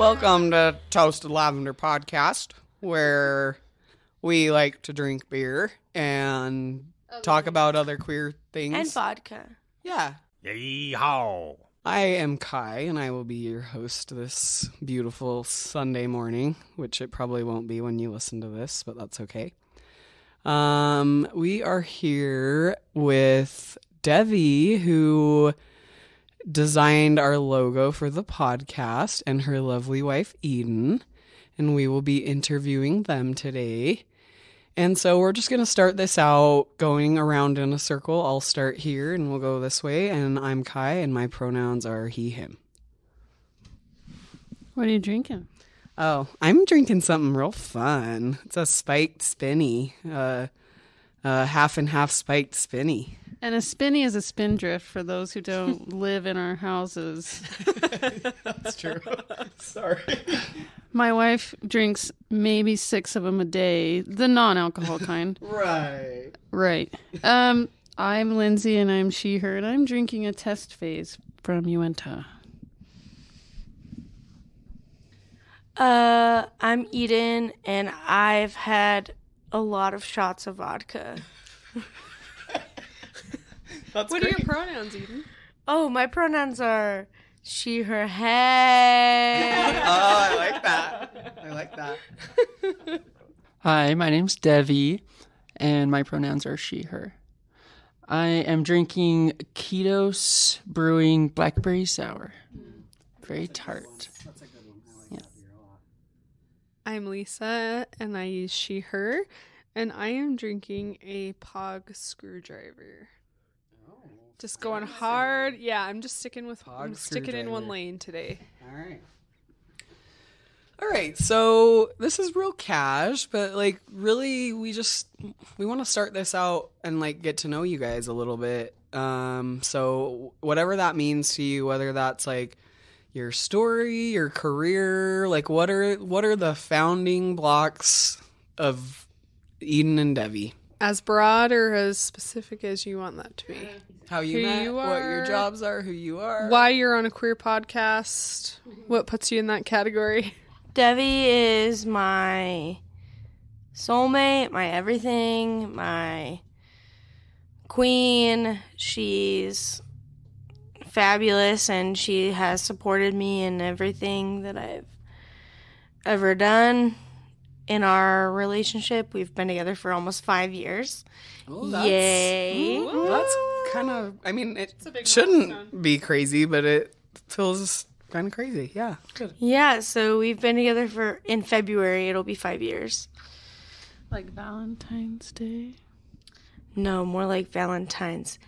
Welcome to Toasted Lavender Podcast, where we like to drink beer and talk about other queer things. And vodka. Yeah. Yeehaw. I am Kai, and I will be your host this beautiful Sunday morning, which it probably won't be when you listen to this, but that's okay. We are here with Devi, who designed our logo for the podcast, and her lovely wife, Eden, and we will be interviewing them today. And so we're just going to start this out going around in a circle. I'll start here, and we'll go this way, and I'm Kai, and my pronouns are he, him. What are you drinking? Oh, I'm drinking something real fun. It's a spiked spinny, half and half spiked spinny. And a spinny is a spindrift for those who don't live in our houses. That's true. Sorry. My wife drinks maybe 6 of them a day, the non-alcohol kind. Right. Right. I'm Lindsay, and I'm she, her, and I'm drinking a test phase from Uinta. I'm Eden, and I've had a lot of shots of vodka. That's what great. are your pronouns, Eden? Oh, my pronouns are she, her, hey. I like that. I like that. Hi, my name's Devi, and my pronouns are she, her. I am drinking Ketos Brewing Blackberry Sour. Very tart. That's a good one. I like that beer a lot. I'm Lisa, and I use she, her, and I am drinking a Pog screwdriver. Just going hard. Yeah, I'm just sticking with I'm sticking in one lane today. All right, so this is real cash, but like really we want to start this out and like get to know you guys a little bit. So whatever that means to you, whether that's like your story, your career, like what are the founding blocks of Eden and Devi? As broad or as specific as you want that to be. How you Who met, you what your are, jobs are, who you are. Why you're on a queer podcast. What puts you in that category? Devi is my soulmate, my everything, my queen. She's fabulous, and she has supported me in everything that I've ever done. In our relationship, we've been together for almost 5 years. Oh, that's, Yay. That's kind of, I mean, it a big shouldn't milestone. be crazy, but it feels kind of crazy. Yeah, good. Yeah, so we've been together in February. It'll be 5 years. Like Valentine's Day? No, more like Valentine's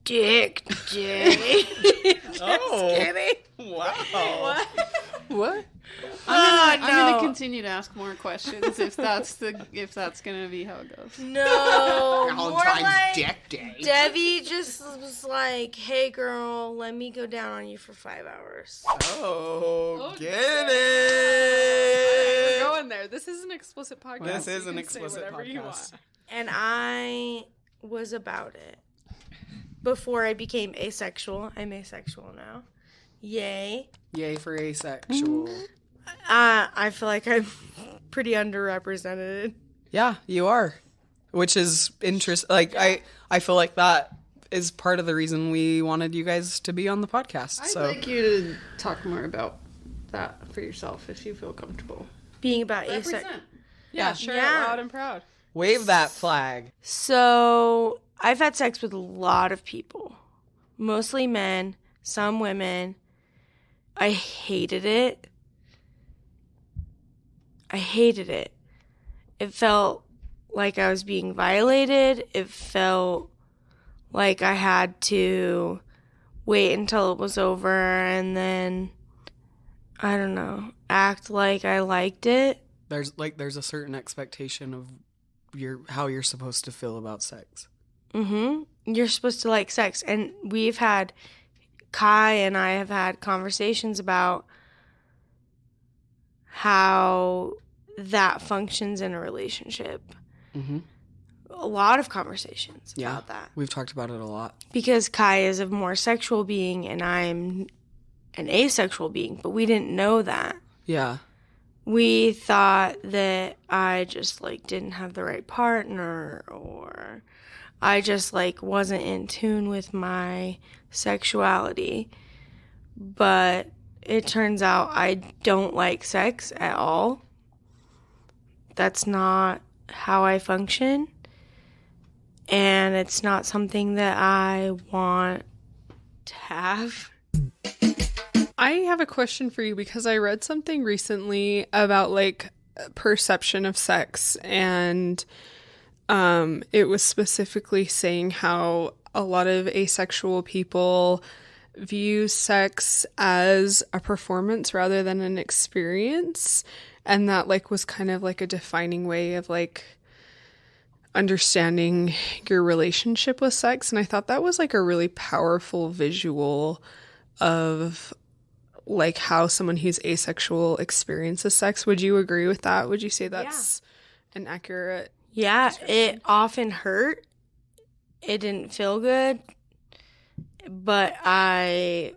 Dick Day. Oh. Kidding. Wow. What? Oh, I'm no. gonna continue to ask more questions if that's gonna be how it goes. No, more like Dick Day. Devi just was like, hey girl, let me go down on you for 5 hours. Oh, get We're it. going there. This is an explicit podcast. This is You an can say explicit whatever you podcast. want. And I was about it. Before I became asexual. I'm asexual now. Yay. Yay for asexual. I feel like I'm pretty underrepresented. Yeah, you are. Which is interesting. Like, I feel like that is part of the reason we wanted you guys to be on the podcast. I'd So like you to talk more about that for yourself if you feel comfortable. Being about asexual. Represent. Yeah, sure. Yeah. Loud and proud. wave that flag. So I've had sex with a lot of people, mostly men, some women. I hated it. It felt like I was being violated. It felt like I had to wait until it was over and then, I don't know, act like I liked it. There's a certain expectation of how you're supposed to feel about sex. You're supposed to like sex. And Kai and I have had conversations about how that functions in a relationship. Mm-hmm. A lot of conversations about that. We've talked about it a lot. Because Kai is a more sexual being and I'm an asexual being, but we didn't know that. Yeah. We thought that I just, like, didn't have the right partner, or I just, like, wasn't in tune with my sexuality. But it turns out I don't like sex at all. That's not how I function. And it's not something that I want to have. I have a question for you because I read something recently about like perception of sex, and it was specifically saying how a lot of asexual people view sex as a performance rather than an experience, and that like was kind of like a defining way of like understanding your relationship with sex. And I thought that was like a really powerful visual of like how someone who's asexual experiences sex. Would you agree with that? Would you say that's an accurate description? It often hurt. It didn't feel good. But I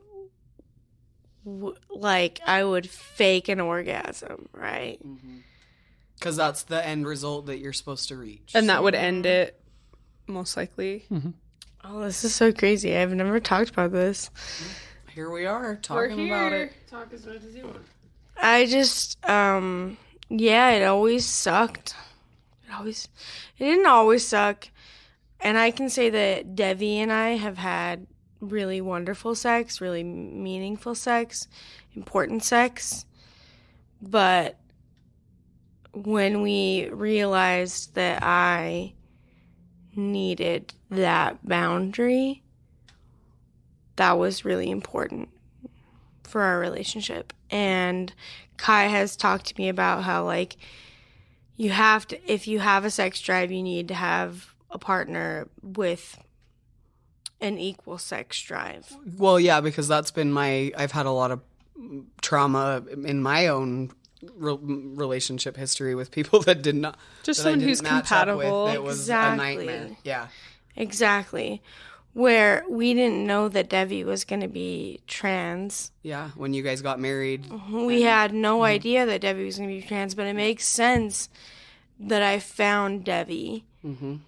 would fake an orgasm, right? Because that's the end result that you're supposed to reach. And that would end it, most likely. Oh, this is so crazy. I've never talked about this. Here we are talking about it. Talk as much as you want. I just, it always sucked. It didn't always suck. And I can say that Devi and I have had really wonderful sex, really meaningful sex, important sex. But when we realized that I needed that boundary, that was really important for our relationship. And Kai has talked to me about how, like, you have to, if you have a sex drive, you need to have a partner with an equal sex drive. Well, yeah, because that's been I've had a lot of trauma in my own relationship history with people that did not. Just that someone I didn't who's match up compatible. with. It was Exactly. a nightmare. Yeah. Exactly. Where we didn't know that Devi was going to be trans. Yeah. When you guys got married. We had no idea that Devi was going to be trans, but it makes sense that I found Devi,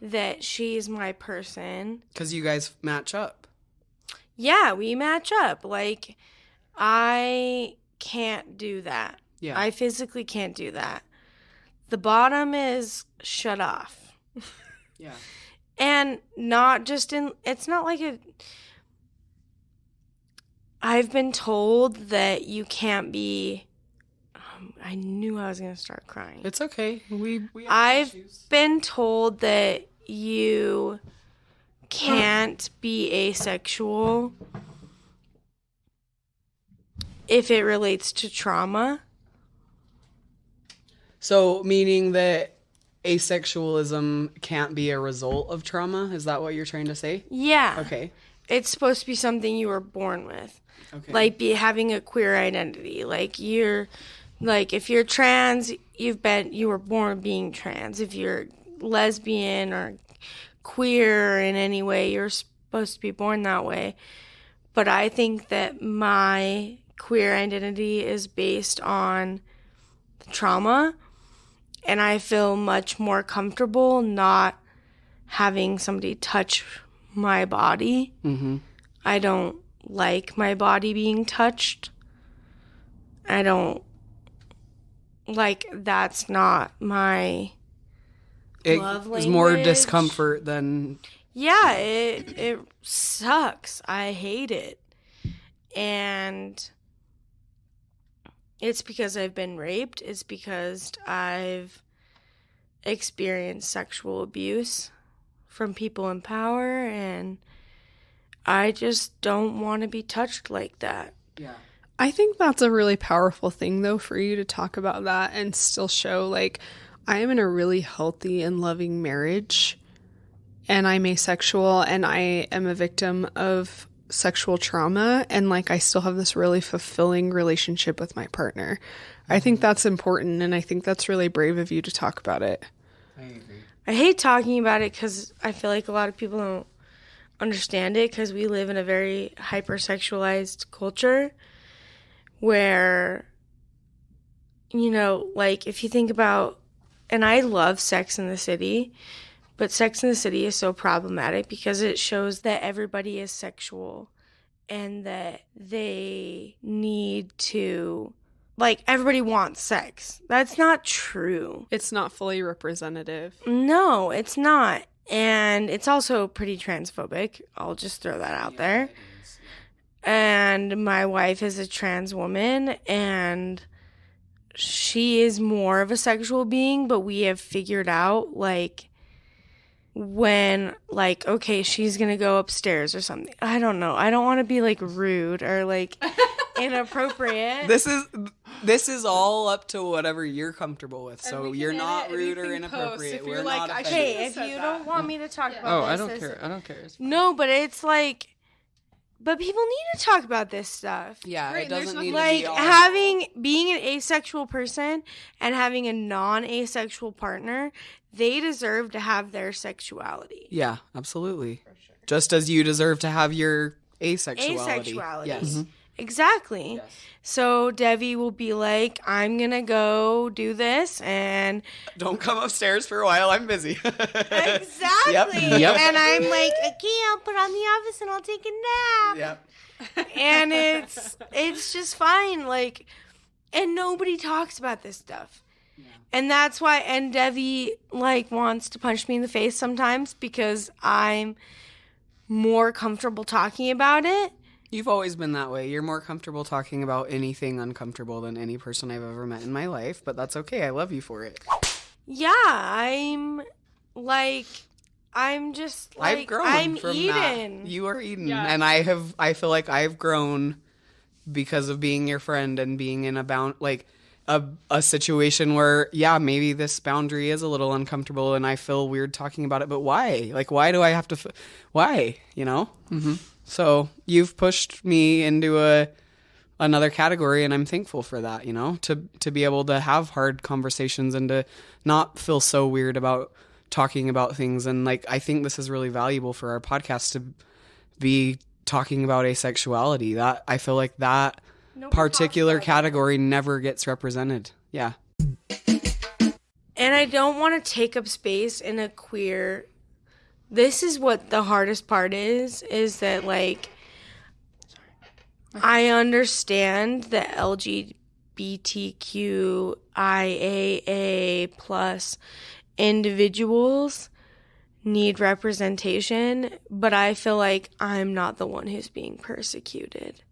that she's my person. Because you guys match up. Yeah, we match up. Like, I can't do that. Yeah. I physically can't do that. The bottom is shut off. Yeah. And not just it's not like I've been told that you can't be, I knew I was going to start crying. It's okay. We I've been told that you can't be asexual if it relates to trauma. So, meaning that asexualism can't be a result of trauma? Is that what you're trying to say? Yeah. Okay. It's supposed to be something you were born with. Okay. Like having a queer identity. Like if you're trans, you were born being trans. If you're lesbian or queer in any way, you're supposed to be born that way. But I think that my queer identity is based on trauma, and I feel much more comfortable not having somebody touch my body. Mm-hmm. I don't like my body being touched. I don't like, that's not my love language. It's more discomfort than... Yeah, it sucks. I hate it. And it's because I've been raped. It's because I've experienced sexual abuse from people in power, and I just don't want to be touched like that. Yeah. I think that's a really powerful thing, though, for you to talk about that and still show, like, I am in a really healthy and loving marriage, and I'm asexual, and I am a victim of sexual trauma, and, like, I still have this really fulfilling relationship with my partner. I think that's important, and I think that's really brave of you to talk about it. I agree. I hate talking about it because I feel like a lot of people don't understand it, because we live in a very hypersexualized culture. where, you know, like if you think about, and I love Sex and the City, but Sex and the City is so problematic because it shows that everybody is sexual and that they need to, like, everybody wants sex. That's not true. It's not fully representative. No, it's not. And it's also pretty transphobic. I'll just throw that out there. And my wife is a trans woman, and she is more of a sexual being, but we have figured out, like, when, like, okay, she's gonna go upstairs or something. I don't know. I don't want to be, like, rude or, like, inappropriate. This is all up to whatever you're comfortable with. So you're not rude or anything inappropriate. post if you're We're like, not I offended. Hey, should've if said you that. don't want me to talk about Oh, this, I don't care. I don't care. It's fine. No, but it's like, but people need to talk about this stuff. Yeah, Right, it there's doesn't nothing- need to Like be all... being an asexual person and having a non-asexual partner, they deserve to have their sexuality. Yeah, absolutely. Just as you deserve to have your asexuality. Asexuality. Yes. Exactly. Yes. So Devi will be like, I'm gonna go do this, and Don't come upstairs for a while. I'm busy. exactly. Yep. And I'm like, okay, I'll put on the office and I'll take a nap. Yep. And it's just fine. Like, and nobody talks about this stuff. And that's why, and Devi, like, wants to punch me in the face sometimes because I'm more comfortable talking about it. You've always been that way. You're more comfortable talking about anything uncomfortable than any person I've ever met in my life, but that's okay. I love you for it. Yeah, I'm just like, I've grown I'm from Eden. that. You are Eden. Yeah. And I feel like I've grown because of being your friend and being in a situation where, yeah, maybe this boundary is a little uncomfortable and I feel weird talking about it, but why? Like, why do I have to, why, you know? Mm-hmm. So you've pushed me into another category, and I'm thankful for that, you know, to be able to have hard conversations and to not feel so weird about talking about things. And, like, I think this is really valuable for our podcast to be talking about asexuality. That I feel like that Nobody particular talks about it. category never gets represented. Yeah. And I don't want to take up space in a queer. This is what the hardest part is that, like, I understand that LGBTQIAA plus individuals need representation, but I feel like I'm not the one who's being persecuted.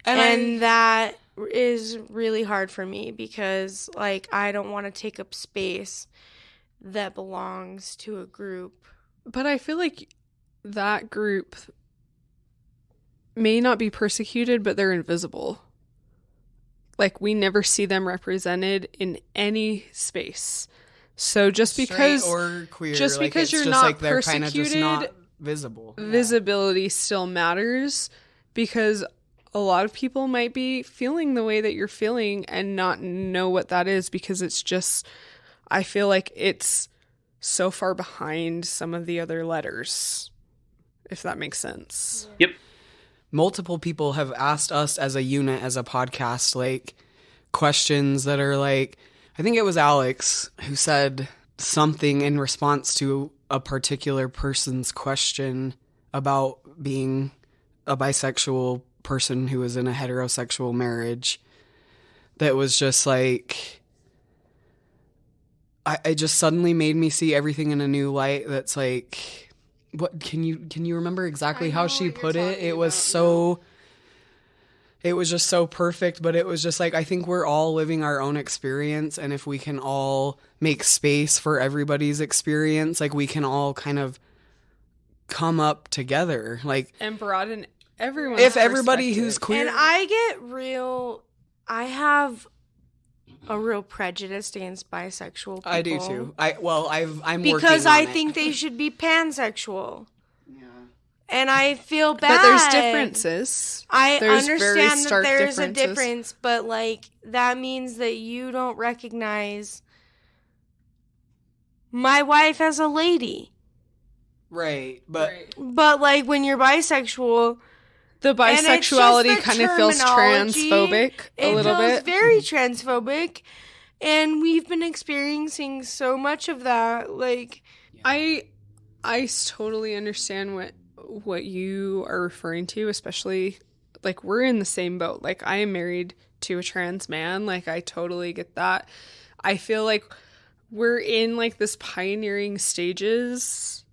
And that is really hard for me because, like, I don't want to take up space that belongs to a group. But I feel like that group may not be persecuted, but they're invisible. Like, we never see them represented in any space. So just because Straight or queer, just like, because it's you're just not like they're kind of just not persecuted, visible. visibility still matters, because a lot of people might be feeling the way that you're feeling and not know what that is, because it's just, I feel like it's so far behind some of the other letters, if that makes sense. Yep. Multiple people have asked us as a unit, as a podcast, like, questions that are like, I think it was Alex who said something in response to a particular person's question about being a bisexual person who was in a heterosexual marriage, that was just like, it just suddenly made me see everything in a new light. That's like, what can you remember exactly how she put it? It was so, it was just so perfect, but it was just like, I think we're all living our own experience, and if we can all make space for everybody's experience, like, we can all kind of come up together, like, And broaden everyone's if everybody perspective. who's queer. And I have a real prejudice against bisexual people. I do too. I'm working Because on I it. think they should be pansexual. And I feel bad. But there's differences. I There's very understand that stark there's a differences. difference, but, like, that means that you don't recognize my wife as a lady. Right, but But, like, when you're bisexual, the bisexuality the kind of feels terminology. transphobic a little bit. It feels very transphobic, and we've been experiencing so much of that. Like, I totally understand what you are referring to, especially like we're in the same boat. Like, I am married to a trans man. Like, I totally get that. I feel like we're in like this pioneering stages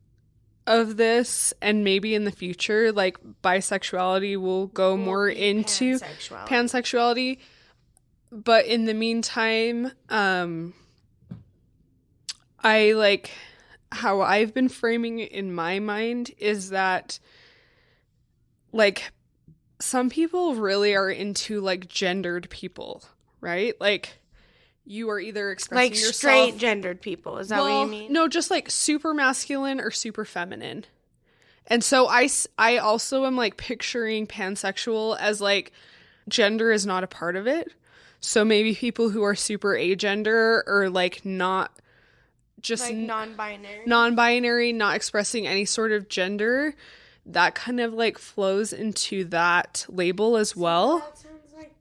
of this, and maybe in the future, like, bisexuality will go more into pansexuality. But in the meantime, I like how I've been framing it in my mind is that, like, some people really are into, like, gendered people, right? Like, you are either expressing like yourself... straight gendered people. Is that what you mean? No, just, like, super masculine or super feminine. And so I also am, like, picturing pansexual as, like, gender is not a part of it. So maybe people who are super agender or, like, not just... like non-binary. Non-binary, not expressing any sort of gender... that kind of like flows into that label as well. That sounds like,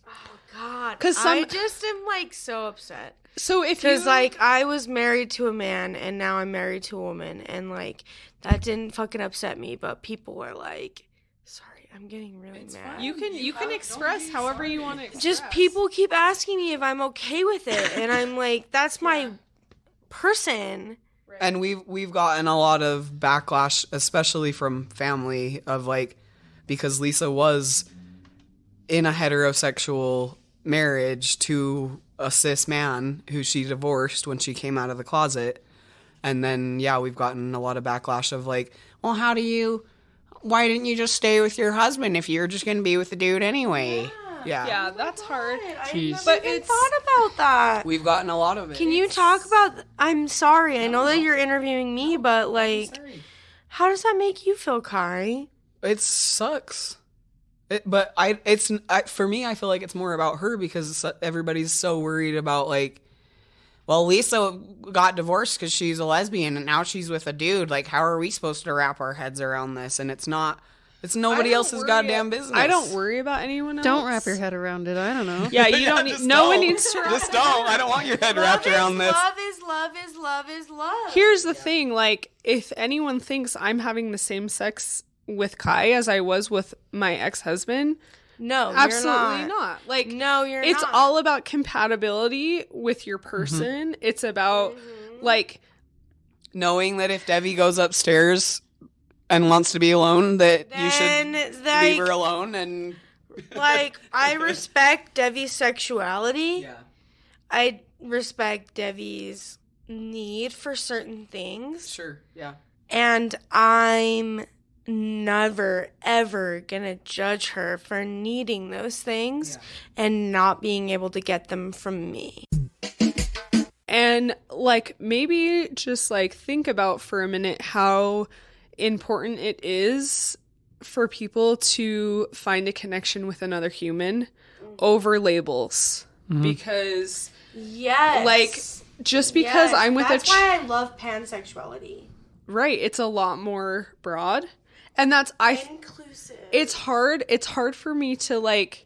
oh God, 'Cause I just am like so upset. So if Because like I was married to a man and now I'm married to a woman, and like that didn't fucking upset me, but people were like, sorry, I'm getting really mad. you can express however you want to express. Just people keep asking me if I'm okay with it, and I'm like, that's my person. And we've gotten a lot of backlash, especially from family, of like, because Lisa was in a heterosexual marriage to a cis man who she divorced when she came out of the closet. And then, yeah, we've gotten a lot of backlash of like, well, why didn't you just stay with your husband if you're just going to be with the dude anyway? Yeah, that's hard. I Jeez. never even thought about that. We've gotten a lot of it. Can you talk about... I'm sorry. I know that you're interviewing me, but, like, how does that make you feel, Kari? It sucks. For me, I feel like it's more about her because everybody's so worried about, like, well, Lisa got divorced because she's a lesbian and now she's with a dude. Like, how are we supposed to wrap our heads around this? And it's not... It's nobody else's goddamn business. I don't worry about anyone else. Don't wrap your head around it. I don't know. Yeah, you don't need... No one needs to... Just don't. I don't want your head wrapped around this. Love is love is love is love. Here's the thing. Like, if anyone thinks I'm having the same sex with Kai as I was with my ex-husband... No, absolutely not. Like, no, you're it's not. all about compatibility with your person. Mm-hmm. It's about, like... knowing that if Devi goes upstairs... and wants to be alone, that you should leave her alone. And like, I respect Devi's sexuality. Yeah. I respect Devi's need for certain things. Sure, yeah. And I'm never, ever gonna judge her for needing those things and not being able to get them from me. And, like, maybe just, like, think about for a minute how... important it is for people to find a connection with another human over labels. Because like, just because I'm with that's why I love pansexuality. Right, it's a lot more broad, and that's inclusive. It's hard for me to like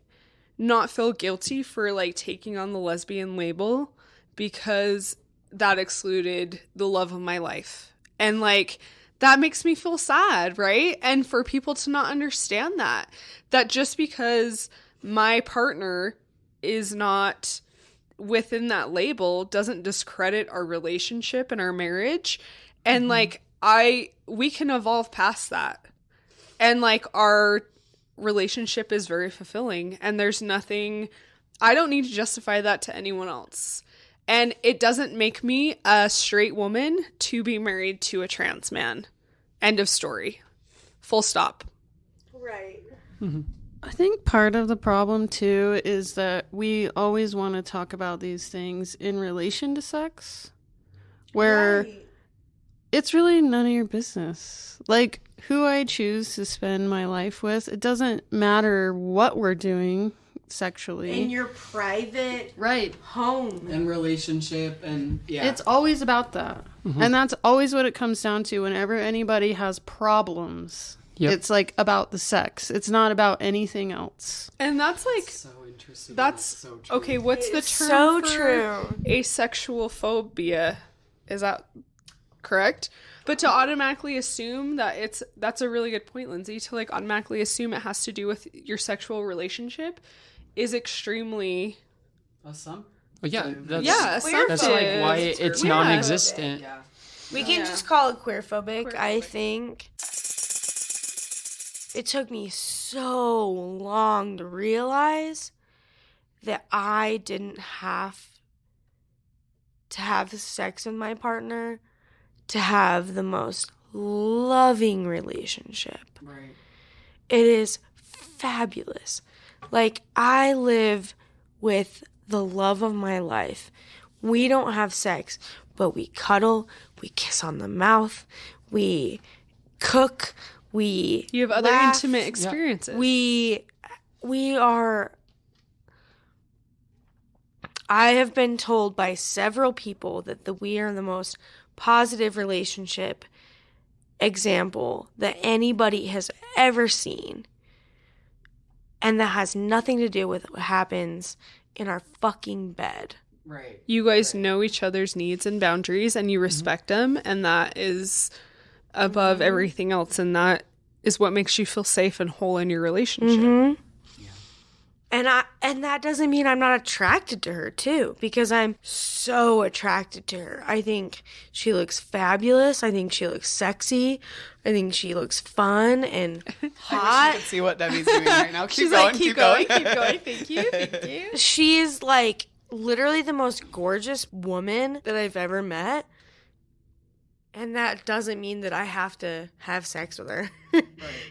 not feel guilty for like taking on the lesbian label because that excluded the love of my life, and like that makes me feel sad, right? And for people to not understand that just because my partner is not within that label doesn't discredit our relationship and our marriage. And like, we can evolve past that. And like, our relationship is very fulfilling, and there's nothing, I don't need to justify that to anyone else. And it doesn't make me a straight woman to be married to a trans man. End of story. Full stop. Right. Mm-hmm. I think part of the problem, too, is that we always want to talk about these things in relation to sex, where it's really none of your business. Like, who I choose to spend my life with, it doesn't matter what we're doing sexually. In your private home. And relationship, and It's always about that. Mm-hmm. And that's always what it comes down to whenever anybody has problems. Yep. It's like about the sex. It's not about anything else. And that's like So interesting. that's so true. okay. What's the It's term so for true. asexualphobia? Is that correct? But to automatically assume that that's a really good point, Lindsay. To like automatically assume it has to do with your sexual relationship is extremely Some? Well, yeah, that's, yeah. that's like why it's Yeah. non-existent. Yeah. We can just call it queerphobic, I think. It took me so long to realize that I didn't have to have sex with my partner to have the most loving relationship. Right. It is fabulous. Like, I live with the love of my life. We don't have sex, but we cuddle, we kiss on the mouth, we cook, we You have other laugh, intimate experiences. we are. I have been told by several people that we are the most positive relationship example that anybody has ever seen. And that has nothing to do with what happens in our fucking bed. Right. You guys know each other's needs and boundaries and you respect them, and that is above everything else, and that is what makes you feel safe and whole in your relationship. Mm-hmm. And that doesn't mean I'm not attracted to her too, because I'm so attracted to her. I think she looks fabulous. I think she looks sexy. I think she looks fun and hot. Let's see what Debbie's doing right now. She's like, keep going. Thank you. She's like literally the most gorgeous woman that I've ever met. And that doesn't mean that I have to have sex with her.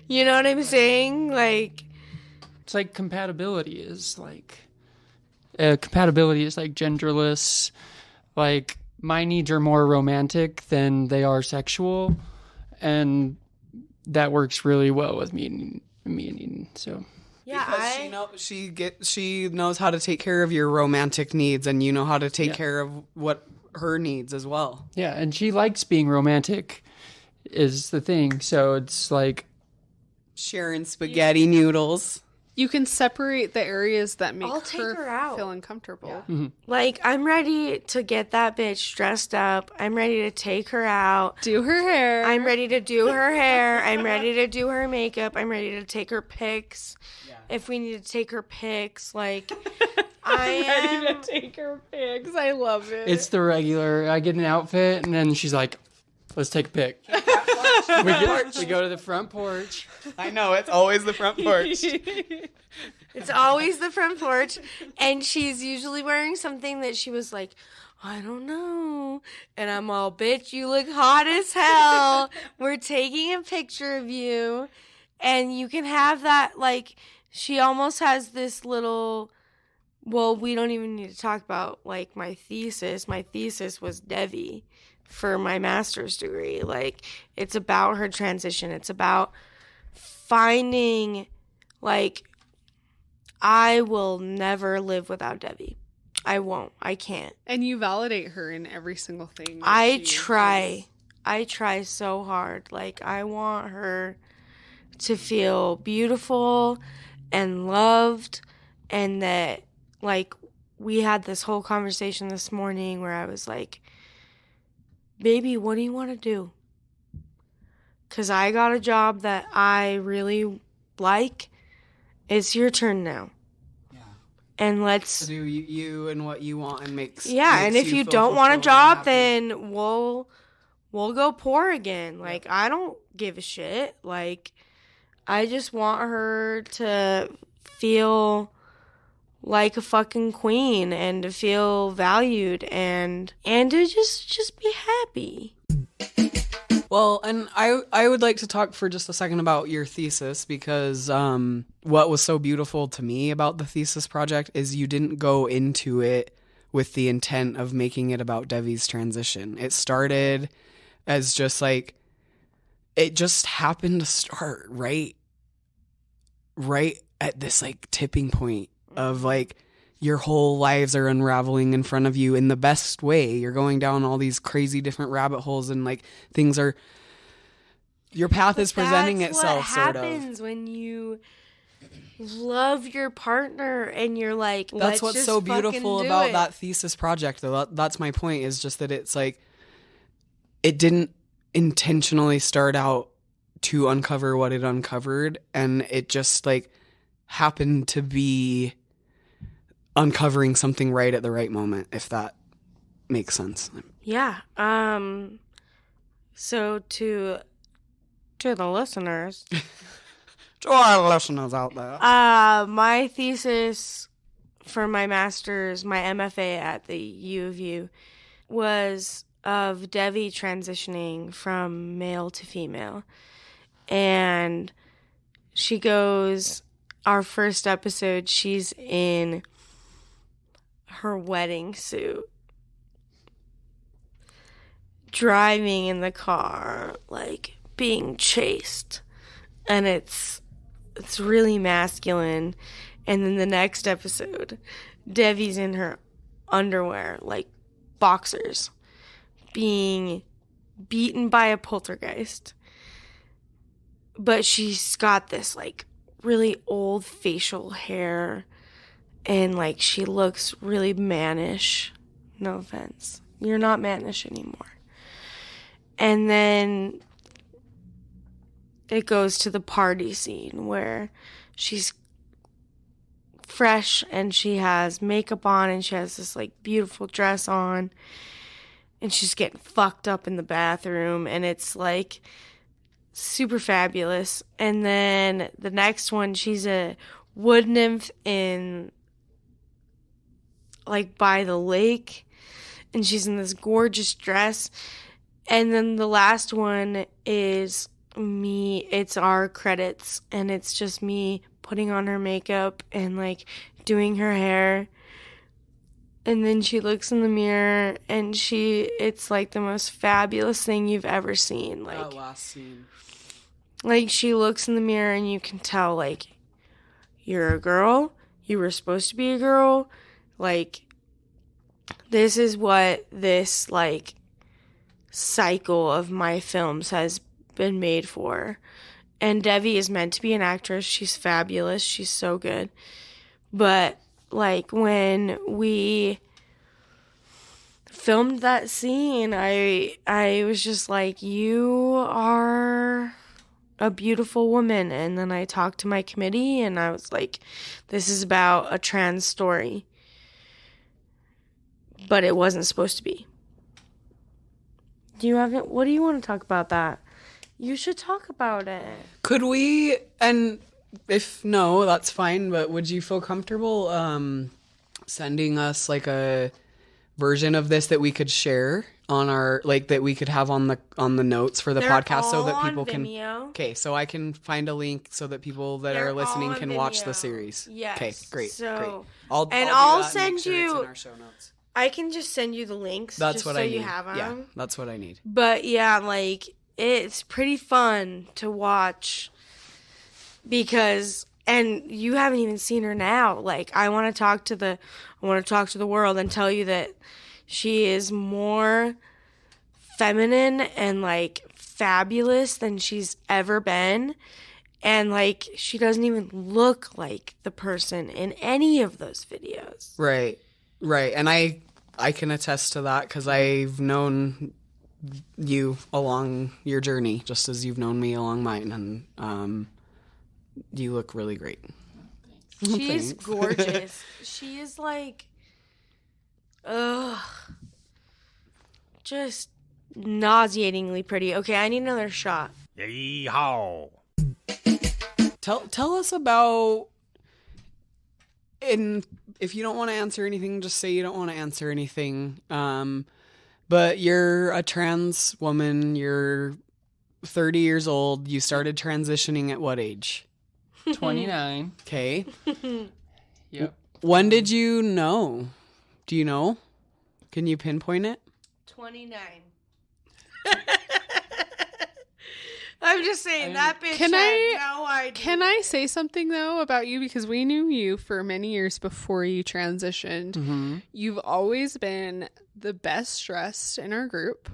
You know what I'm saying? Like, It's like compatibility is like genderless. Like my needs are more romantic than they are sexual, and that works really well with me and Eden. So yeah, Because she knows how to take care of your romantic needs, and you know how to take care of what her needs as well. yeah, and she likes being romantic, is the thing. So it's like Sharing spaghetti noodles. You can separate the areas that make I'll take her out. feel uncomfortable. like, I'm ready to get that bitch dressed up. I'm ready to take her out. Do her hair. I'm ready to do her hair. I'm ready to do her makeup. I'm ready to take her pics. If we need to take her pics, like, I ready am. to take her pics. I love it. it's the regular. I get an outfit, and then she's like, "Let's take a pic." we go to the front porch. I know, it's always the front porch. It's always the front porch. And she's usually wearing something that she was like, I don't know. And I'm all, bitch, you look hot as hell. We're taking a picture of you. And you can have that, like, she almost has this little, well, we don't even need to talk about, like, my thesis. My thesis was Devi for my master's degree. Like, it's about her transition. It's about finding, like, I will never live without Devi. I won't. I can't. And you validate her in every single thing. that I she try. does. I try so hard. Like, I want her to feel beautiful and loved, and that, like, we had this whole conversation this morning where I was like, baby, what do you want to do? Because I got a job that I really like. It's your turn now. Yeah. And let's... To do you and what you want and makes and if you feel don't want a fulfilled job, and happy. then we'll go poor again. Like, I don't give a shit. Like, I just want her to feel like a fucking queen and to feel valued and to just be happy. Well, and I would like to talk for just a second about your thesis, because what was so beautiful to me about the thesis project is you didn't go into it with the intent of making it about Devi's transition. It started as just like, it just happened to start right at this like tipping point of like your whole lives are unraveling in front of you in the best way. You're going down all these crazy different rabbit holes, and like things are, your path is presenting That's itself, what sort of. happens when you love your partner and you're like, That's let's what's just so fucking beautiful do about it. that thesis project, though. That's my point, is just that it's like, it didn't intentionally start out to uncover what it uncovered, and it just like happened to be uncovering something right at the right moment, if that makes sense. Yeah. So to the listeners, To our listeners out there. my thesis for my master's, my MFA at the U of U, was of Devi transitioning from male to female. And she goes, our first episode, she's in her wedding suit, driving in the car, like being chased. And it's really masculine. And then the next episode, Devi's in her underwear, like boxers, being beaten by a poltergeist. But she's got this like really old facial hair, and like she looks really mannish. No offense. You're not mannish anymore. And then it goes to the party scene where she's fresh and she has makeup on and she has this like beautiful dress on and she's getting fucked up in the bathroom, and it's like super fabulous. And then the next one, she's a wood nymph in like by the lake, and she's in this gorgeous dress. And then the last one is me, it's our credits, and it's just me putting on her makeup and like doing her hair. And then she looks in the mirror and it's like the most fabulous thing you've ever seen. Like That last scene. Like she looks in the mirror and you can tell like, you're a girl, you were supposed to be a girl. Like, this is what this like cycle of my films has been made for. And Devi is meant to be an actress. She's fabulous. She's so good. But like when we filmed that scene, I was just like, you are a beautiful woman. And then I talked to my committee and I was like, this is about a trans story. But it wasn't supposed to be. What do you want to talk about that? You should talk about it. Could we, and if no, that's fine, but would you feel comfortable sending us like a version of this that we could share on our, like that we could have on the notes for the They're podcast, so that all people on can. Vimeo. Okay, so I can find a link so that people that They're are listening all on can watch the Vimeo. series. Yes. Okay, great. So- great. I'll and do I'll that and make send sure it's you- in our show notes. I can just send you the links. That's just what so I need. you have them. Yeah, that's what I need. But yeah, like it's pretty fun to watch because, and you haven't even seen her now. Like I want to talk to the world and tell you that she is more feminine and like fabulous than she's ever been. And like she doesn't even look like the person in any of those videos. Right. And I can attest to that because I've known you along your journey, just as you've known me along mine, and you look really great. She's Thanks. gorgeous. She is like, just nauseatingly pretty. Okay, I need another shot. Yeehaw. Tell us about, and if you don't want to answer anything, just say you don't want to answer anything. But you're a trans woman. You're 30 years old. You started transitioning at what age? 29. Okay. Yep. When did you know? Do you know? Can you pinpoint it? 29. I'm just saying that bitch Can had I- no idea. Can I say something though about you, because we knew you for many years before you transitioned. Mm-hmm. You've always been the best dressed in our group.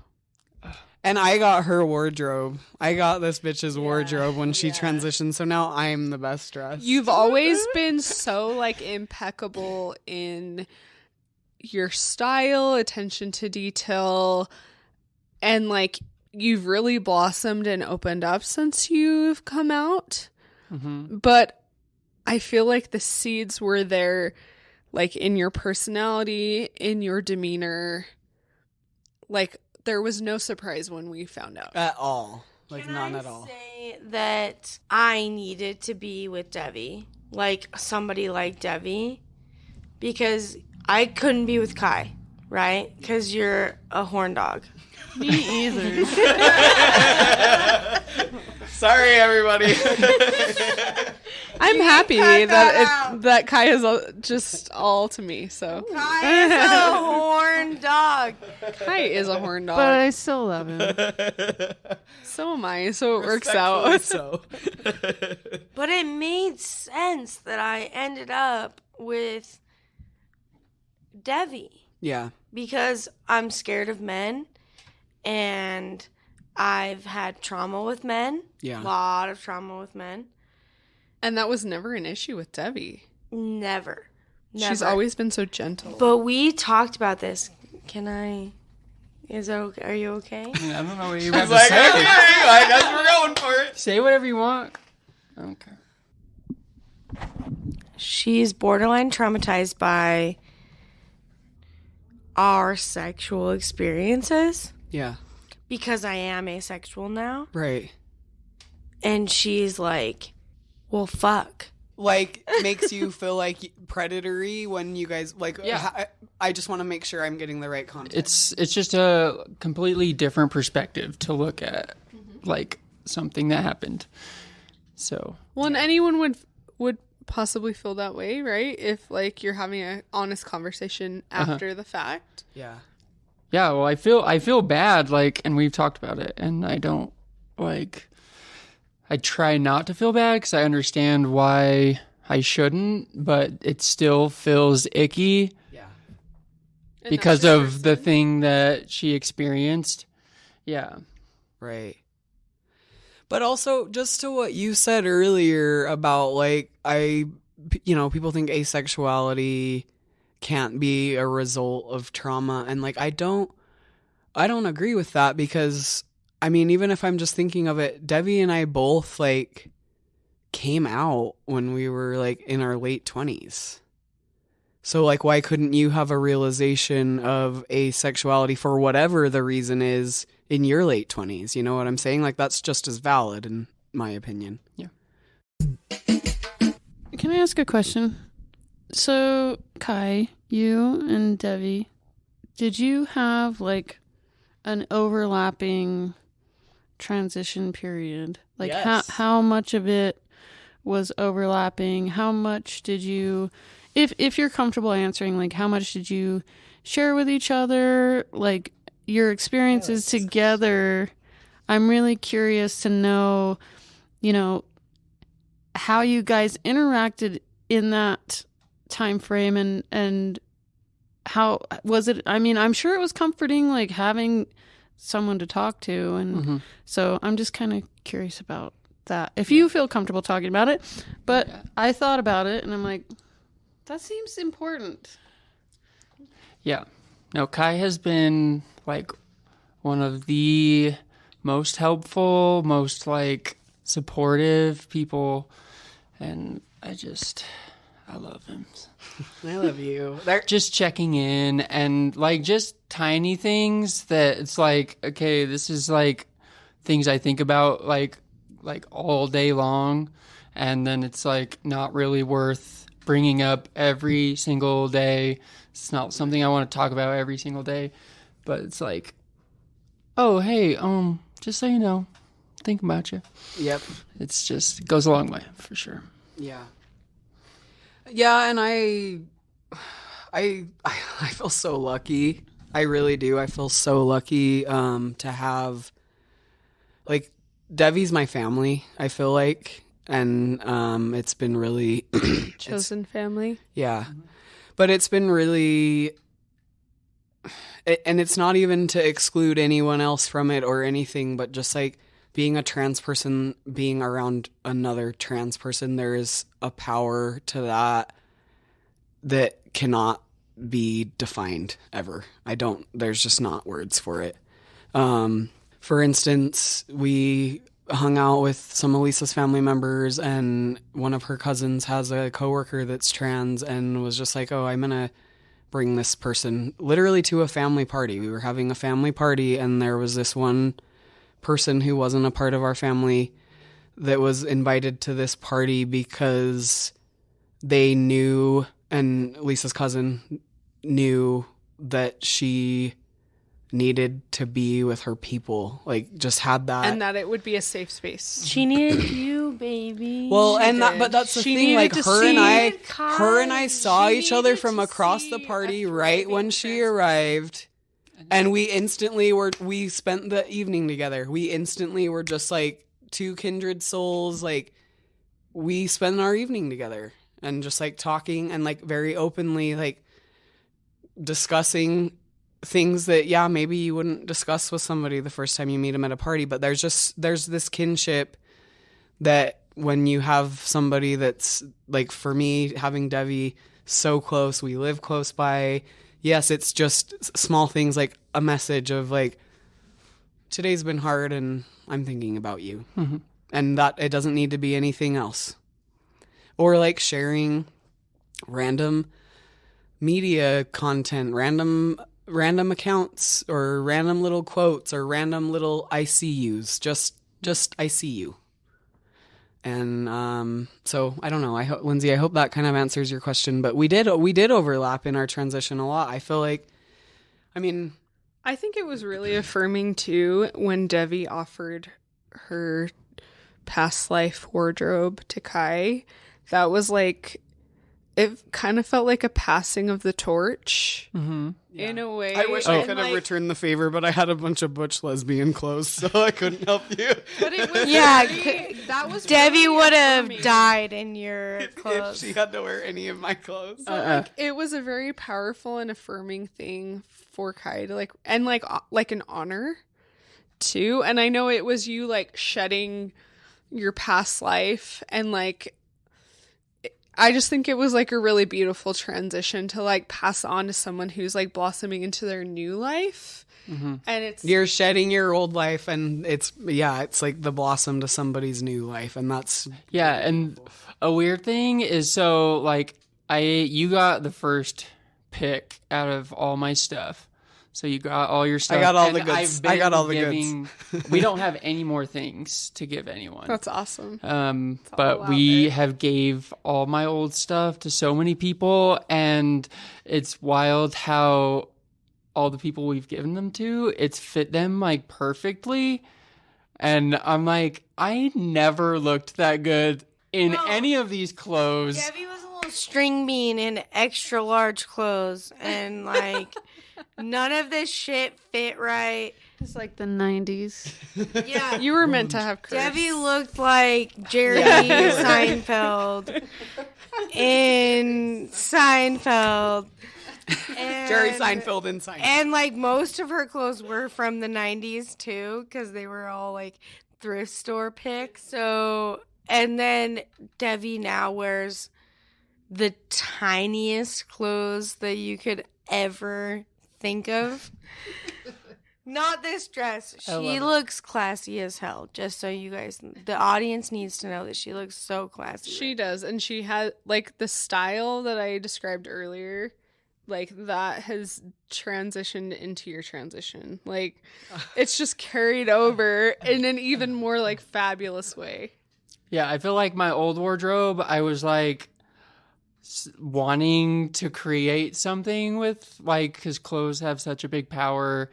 And I got her wardrobe. I got this bitch's wardrobe when she transitioned. So now I'm the best dressed. You've always been so like impeccable in your style, attention to detail, and like you've really blossomed and opened up since you've come out. Mm-hmm. But I feel like the seeds were there, like in your personality, in your demeanor. Like there was no surprise when we found out. At all. Like, Can none I at all. say that I needed to be with Devi, like somebody like Devi, because I couldn't be with Kai, right? Because you're a horn dog. Me either. Sorry, everybody. I'm happy cut that that out. that Kai is just all to me. So Kai is a horn dog. Kai is a horn dog. But I still love him. So am I. So it works out. So. But it made sense that I ended up with Devi Yeah. because I'm scared of men and I've had trauma with men. Yeah. A lot of trauma with men. And that was never an issue with Devi. Never. She's always been so gentle. But we talked about this. Can I? Is that okay? Are you okay? I mean, I don't know what you I have was to like, say. okay, I guess we're going for it. Say whatever you want. I don't care. She's borderline traumatized by our sexual experiences Yeah. because I am asexual now. Right. And she's like, well, fuck. Like, makes you feel like predatory when you guys, like, Yeah. I just want to make sure I'm getting the right context. It's just a completely different perspective to look at, like, something that happened. So, Well, and anyone would possibly feel that way, right? If like you're having an honest conversation after the fact. Yeah. yeah, well, I feel bad, like, and we've talked about it, and I don't, like, I try not to feel bad because I understand why I shouldn't, but it still feels icky Yeah. And because that's your of the thing that she experienced. Yeah. Right. But also, just to what you said earlier about, like, people think asexuality can't be a result of trauma. And, like, I don't agree with that because, I mean, even if I'm just thinking of it, Devi and I both, like, came out when we were, like, in our late 20s. So, like, why couldn't you have a realization of asexuality for whatever the reason is in your late 20s? You know what I'm saying? Like, that's just as valid, in my opinion. Yeah. Can I ask a question? So, Kai, you and Devi, did you have, like, an overlapping transition period? Like, Yes. how much of it was overlapping? How much did you... If you're comfortable answering, like, how much did you share with each other? Like, your experiences together. I'm really curious to know, how you guys interacted in that time frame and how was it? I mean, I'm sure it was comforting, like, having someone to talk to. And so I'm just kind of curious about that. If you feel comfortable talking about it. But I thought about it and I'm like, that seems important. Yeah. No, Kai has been, like, one of the most helpful, most, like, supportive people. And I love him. I love you. Just checking in and, like, just tiny things that it's like, okay, this is, like, things I think about, like all day long. And then it's, like, not really worth bringing up every single day. It's not something I want to talk about every single day, but it's like, oh, hey, just so you know, think about you. Yep. It goes a long way for sure. Yeah. Yeah, and I feel so lucky. I really do. I feel so lucky to have, like, Devi's my family, I feel like. And it's been really chosen family. Yeah. But it's been really and it's not even to exclude anyone else from it or anything, but just like being a trans person, being around another trans person, there is a power to that cannot be defined ever. There's just not words for it. For instance, we hung out with some of Lisa's family members, and one of her cousins has a coworker that's trans, and was just like, oh, I'm going to bring this person literally to a family party. We were having a family party, and there was this one person who wasn't a part of our family that was invited to this party because they knew, and Lisa's cousin knew, that she needed to be with her people, like just had that, and that it would be a safe space. She needed you, baby. well, and that, but that's the She thing, needed like to her and I saw She each other needed from to across the see party a right when thriving she trans arrived, and we spent the evening together. We instantly were just like two kindred souls. Like we spent our evening together and just like talking and like very openly like discussing things that, yeah, maybe you wouldn't discuss with somebody the first time you meet them at a party, but there's this kinship that when you have somebody that's like, for me, having Devi so close, we live close by. Yes, it's just small things like a message of like, today's been hard and I'm thinking about you. Mm-hmm. And that it doesn't need to be anything else. Or like sharing random media content, random accounts, or random little quotes, or random little I see yous. Just I see you. And so I don't know. Lindsay, I hope that kind of answers your question. But we did overlap in our transition a lot. I feel like, I mean, I think it was really affirming too when Devi offered her past life wardrobe to Kai. That was like, it kind of felt like a passing of the torch in a way. I wish I And, could have like, returned the favor, but I had a bunch of butch lesbian clothes, so I couldn't help you. But it was Yeah, that was Debbie really would have affirming. died in your If clothes. she had to wear any of my clothes. Like, it was a very powerful and affirming thing for Kai to like, and like an honor too. And I know it was you like shedding your past life, and like, I just think it was like a really beautiful transition to like pass on to someone who's like blossoming into their new life. And it's You're shedding your old life, and it's like the blossom to somebody's new life, and that's Yeah, and a weird thing is, so like you got the first pick out of all my stuff. So you got all your stuff. I got all and the goods. I've been I got all the giving, we don't have any more things to give anyone. that's awesome. But out we there. have gave all my old stuff to so many people, and it's wild how all the people we've given them to, it's fit them like perfectly. And I'm like, I never looked that good in No. any of these clothes. Debbie was a little string bean in extra large clothes, and like none of this shit fit right. It's like the 90s. Yeah, You were meant to have curves. Debbie looked like Jerry Seinfeld in Seinfeld. And, Jerry Seinfeld in Seinfeld. And like most of her clothes were from the 90s too, because they were all like thrift store picks. So, and then Debbie now wears the tiniest clothes that you could ever think of. Not this dress. She love it. looks classy as hell. Just so you guys, the audience needs to know that she looks so classy. She does, and she had like the style that I described earlier, like that has transitioned into your transition. Like it's just carried over in an even more like fabulous way. Yeah, I feel like my old wardrobe, I was like wanting to create something with, like, because clothes have such a big power,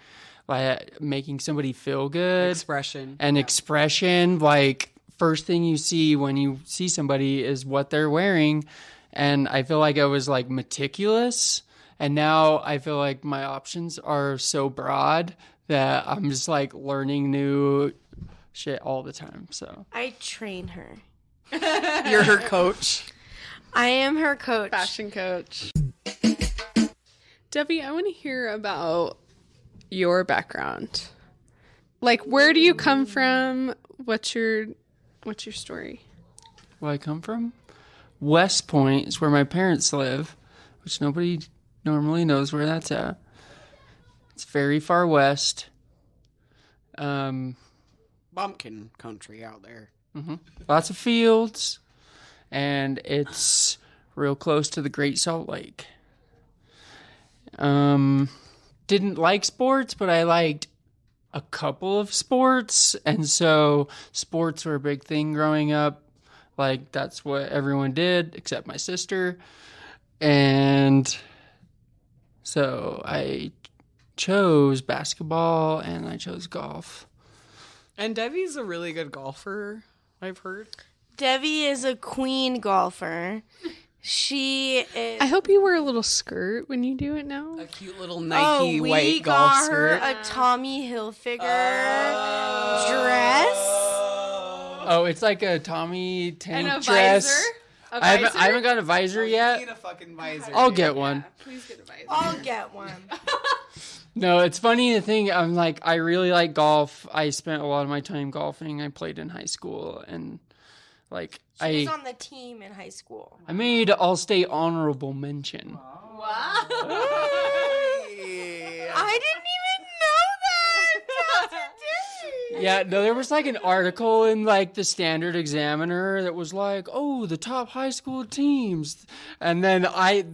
like making somebody feel good. Expression. And expression, like, first thing you see when you see somebody is what they're wearing. And I feel like I was like meticulous. And now I feel like my options are so broad that I'm just like learning new shit all the time. So I train her. You're her coach. I am her coach. Fashion coach. Debbie, I want to hear about your background. Like, where do you come from? What's your story? Where I come from? West Point is where my parents live, which nobody normally knows where that's at. It's very far west. Bumpkin country out there. Lots of fields, and it's real close to the Great Salt Lake. Didn't like sports, but I liked a couple of sports, and so sports were a big thing growing up. Like, that's what everyone did except my sister. And so I chose basketball and I chose golf. And Devi's a really good golfer, I've heard. Devi is a queen golfer. She is. I hope you wear a little skirt when you do it now. A cute little Nike we white got golf her skirt. a Tommy Hilfiger dress. Oh, it's like a Tommy tank And a dress. visor. A I visor? haven't got a visor yet. Need a fucking visor. I'll get one. Please get a visor. I'll get one. No, it's funny the thing. I'm like, I really like golf. I spent a lot of my time golfing. I played in high school, and like She was on the team in high school. I made All-State honorable mention. I didn't even know that. Yeah, no, there was like an article in like the Standard Examiner that was like, oh, the top high school teams. And then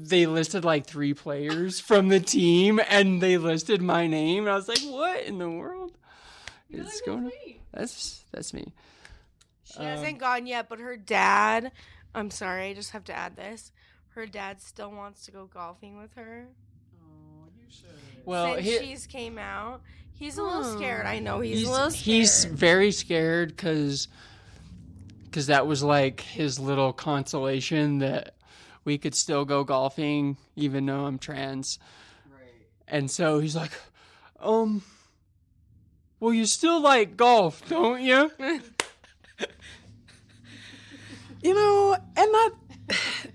they listed like 3 players from the team and they listed my name. And I was like, what in the world is going on? That's me. She hasn't gone yet, but her dad, I'm sorry, I just have to add this. Her dad still wants to go golfing with her. Well, Since she's came out. He's a little scared. I know he's a little scared. He's very scared because that was like his little consolation that we could still go golfing even though I'm trans. Right. And so he's like, well, you still like golf, don't you? You know, and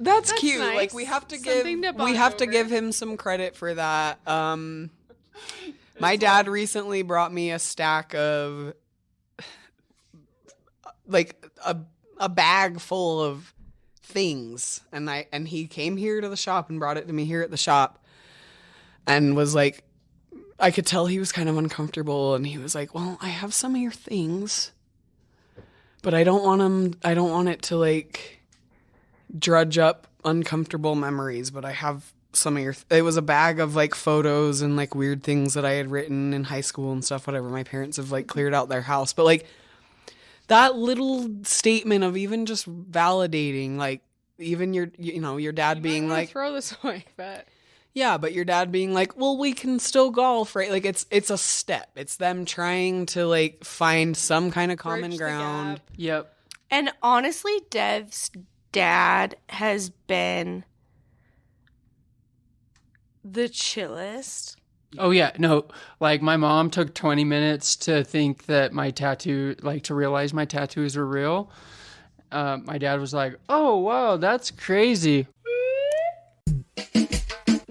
that's cute. nice. Like we have to Something to bond give over. him some credit for that. My dad recently brought me a stack of like a bag full of things, and he came here to the shop and brought it to me here at the shop and was like, I could tell he was kind of uncomfortable, and he was like, well, I have some of your things, but I don't want it to like drudge up uncomfortable memories, but I have some of your it was a bag of like photos and like weird things that I had written in high school and stuff, whatever. My parents have like cleared out their house, but like that little statement of even just validating, like even your dad being like, throw this away, but yeah, but your dad being like, well, we can still golf, right? Like it's a step. It's them trying to like find some kind of common bridge the ground. gap. Yep. And honestly, Dev's dad has been the chillest. Oh yeah, no, like my mom took 20 minutes to think that my tattoo, like to realize my tattoos were real. My dad was like, oh wow, that's crazy.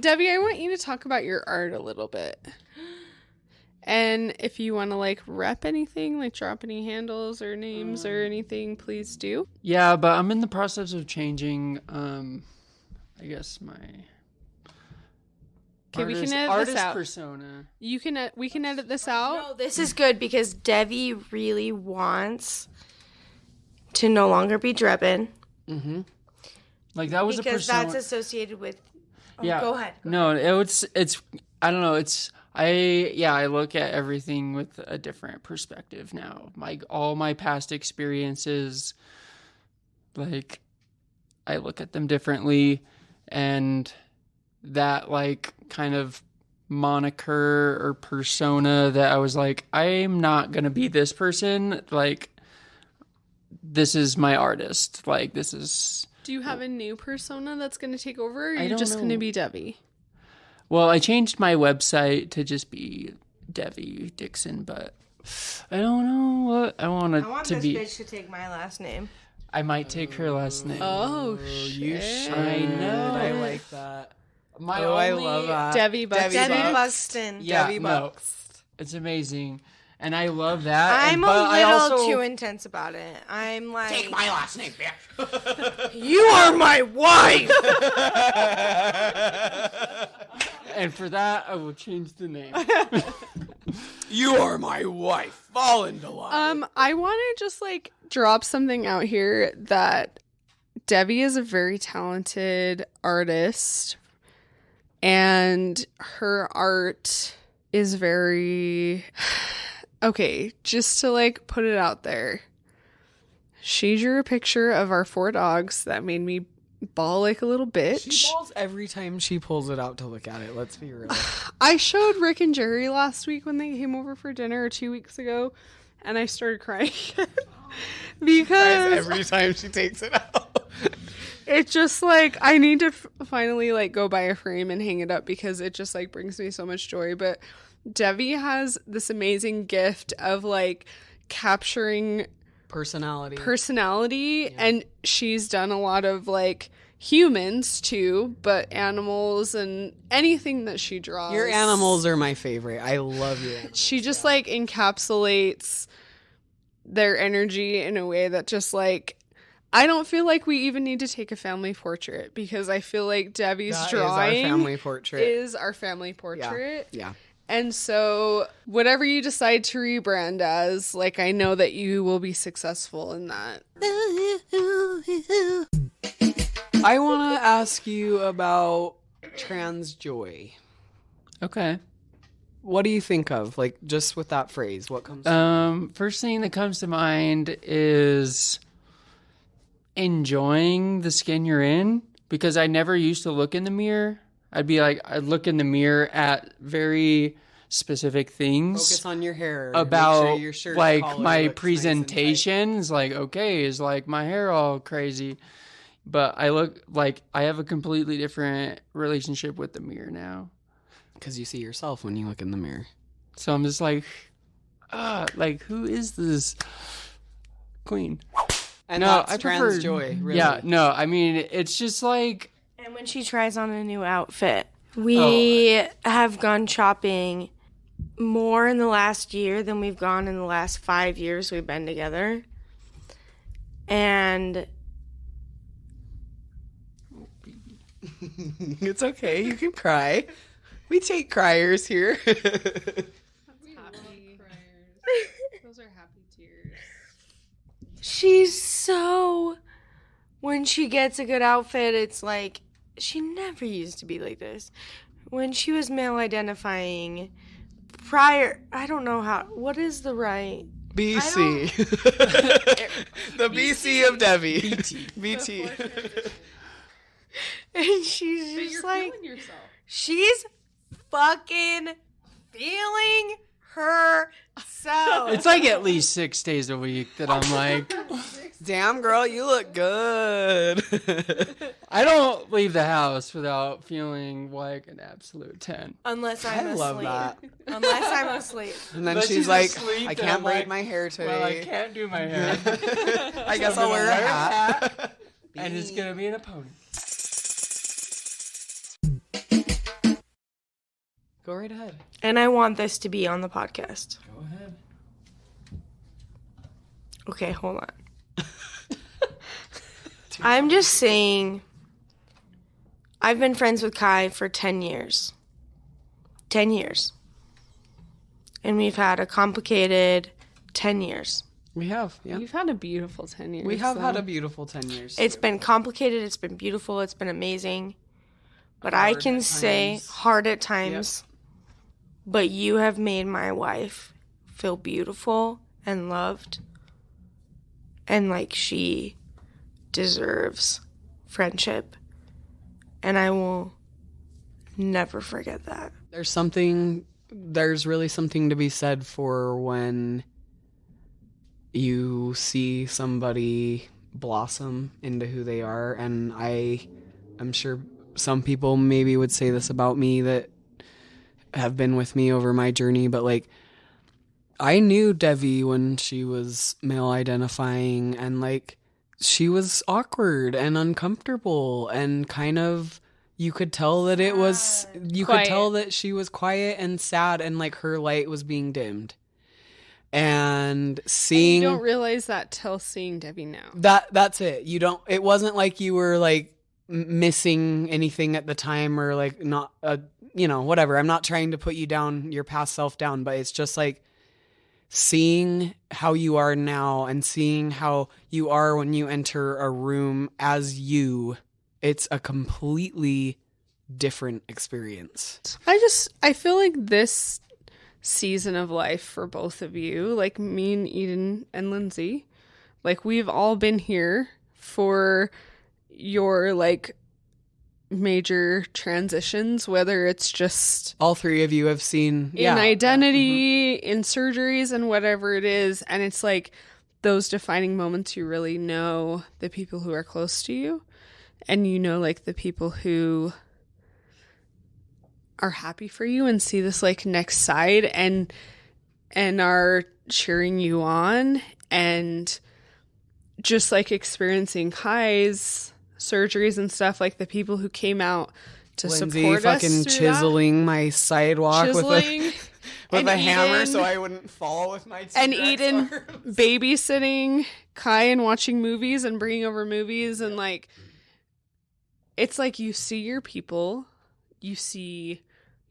Debbie, I want you to talk about your art a little bit. And if you want to like rep anything, like drop any handles or names or anything, please do. Yeah, but I'm in the process of changing, I guess my Okay, we can edit this out. persona. We can edit this out. No, this is good because Devi really wants to no longer be Drebin. Like that was Because a persona. that's associated with. Oh, Yeah. Go ahead. No, it's I don't know, I look at everything with a different perspective now. All my past experiences, like I look at them differently, and that like kind of moniker or persona that I was like, I'm not gonna be this person, like this is my artist, like this is. Do you have a new persona that's going to take over, or are I you don't just going to know. be Debbie? Well, I changed my website to just be Devi Dixon, but I don't know what I want it I want to this be. bitch to take my last name. I might take her last name. Oh, You shit. should. I know. I like that. I love that. Devi Buxton. Debbie Buxton. Yeah, Devi no, Buxton. it's amazing, and I love that. I'm and, a but I little also, too intense about it. I'm like, Take my last name, bitch. you are my wife. and for that, I will change the name. You are my wife. Fall into line. I want to just like drop something out here that Devi is a very talented artist, and her art is very okay. Just to like put it out there, she drew a picture of our 4 dogs that made me bawl like a little bitch. She balls every time she pulls it out to look at it. Let's be real. I showed Rick and Jerry last week when they came over for dinner, or 2 weeks ago, and I started crying because Every time she takes it out. it's just like I need to finally like go buy a frame and hang it up because it just like brings me so much joy. But Devi has this amazing gift of like capturing personality, and she's done a lot of like humans too, but animals and anything that she draws. Your animals are my favorite. I love your animals. She just like encapsulates their energy in a way that just like I don't feel like we even need to take a family portrait because I feel like Devi's That drawing is our family portrait. is our family portrait. Yeah. And so whatever you decide to rebrand as, like I know that you will be successful in that. I want to ask you about trans joy. Okay. What do you think of? Like, just with that phrase, what comes First thing that comes to mind is enjoying the skin you're in, because I never used to look in the mirror. I'd look in the mirror at very specific things. Focus on your hair. About Make sure your shirt like collar my looks nice and tight. presentation is like, okay, is like my hair all crazy, but I look like I have a completely different relationship with the mirror now. Because you see yourself when you look in the mirror. So I'm just like who is this queen? And No, that's I trans prefer joy, really. Yeah, no, I mean it's just like And when she tries on a new outfit, we have gone shopping more in the last year than we've gone in the last 5 years we've been together. And It's okay. You can cry. We take criers here. Happy prayers. Those are happy tears. she's so, when she gets a good outfit, it's like, she never used to be like this. When she was male identifying prior, I don't know how, what is the right? BC. The BC of Devi. BT. And she's But just you're like, feeling yourself. she's fucking feeling herself. it's like at least 6 days a week that I'm like, Damn, girl, you look good. I don't leave the house without feeling like an absolute 10. Unless I I'm asleep. love that. Unless I'm asleep. And then But she's she's like, asleep I and can't I'm braid like, my hair today. Well, I can't do my hair. I guess I'll wear a hat. And it's going to be in a pony. Go right ahead. And I want this to be on the podcast. Go ahead. Okay, hold on. I'm just saying, I've been friends with Kai for 10 years. 10 years. And we've had a complicated 10 years. We have, yeah. You've had a beautiful 10 years. We have had though. a beautiful 10 years. It's been complicated, it's been beautiful, it's been amazing. But I Hard can at say times. hard at times. But you have made my wife feel beautiful and loved. And like she deserves friendship. And I will never forget that. There's really something to be said for when you see somebody blossom into who they are. And I'm sure some people maybe would say this about me that have been with me over my journey, but like I knew Devi when she was male identifying, and like she was awkward and uncomfortable and kind of you could tell that it was, you Quiet. could tell that she was quiet and sad and like her light was being dimmed. And And seeing you don't realize that till seeing Debbie now. that's it. You don't, it wasn't like you were like missing anything at the time or like not, you know, whatever. I'm not trying to put you down, your past self down, but it's just like seeing how you are now and seeing how you are when you enter a room as you, it's a completely different experience. I feel like this season of life for both of you, like me and Eden and Lindsay, like we've all been here for your like major transitions, whether it's just All three of you have seen in identity, in surgeries, and whatever it is. And it's like those defining moments you really know the people who are close to you, and you know, like the people who are happy for you and see this like next side and are cheering you on, and just like experiencing highs, surgeries and stuff, like the people who came out to Lindsay support us fucking through chiseling my sidewalk chiseling with and a hammer Eden- so I wouldn't fall with my and T-Rex Eden arms. babysitting Kai and watching movies and bringing over movies, and like it's like you see your people, you see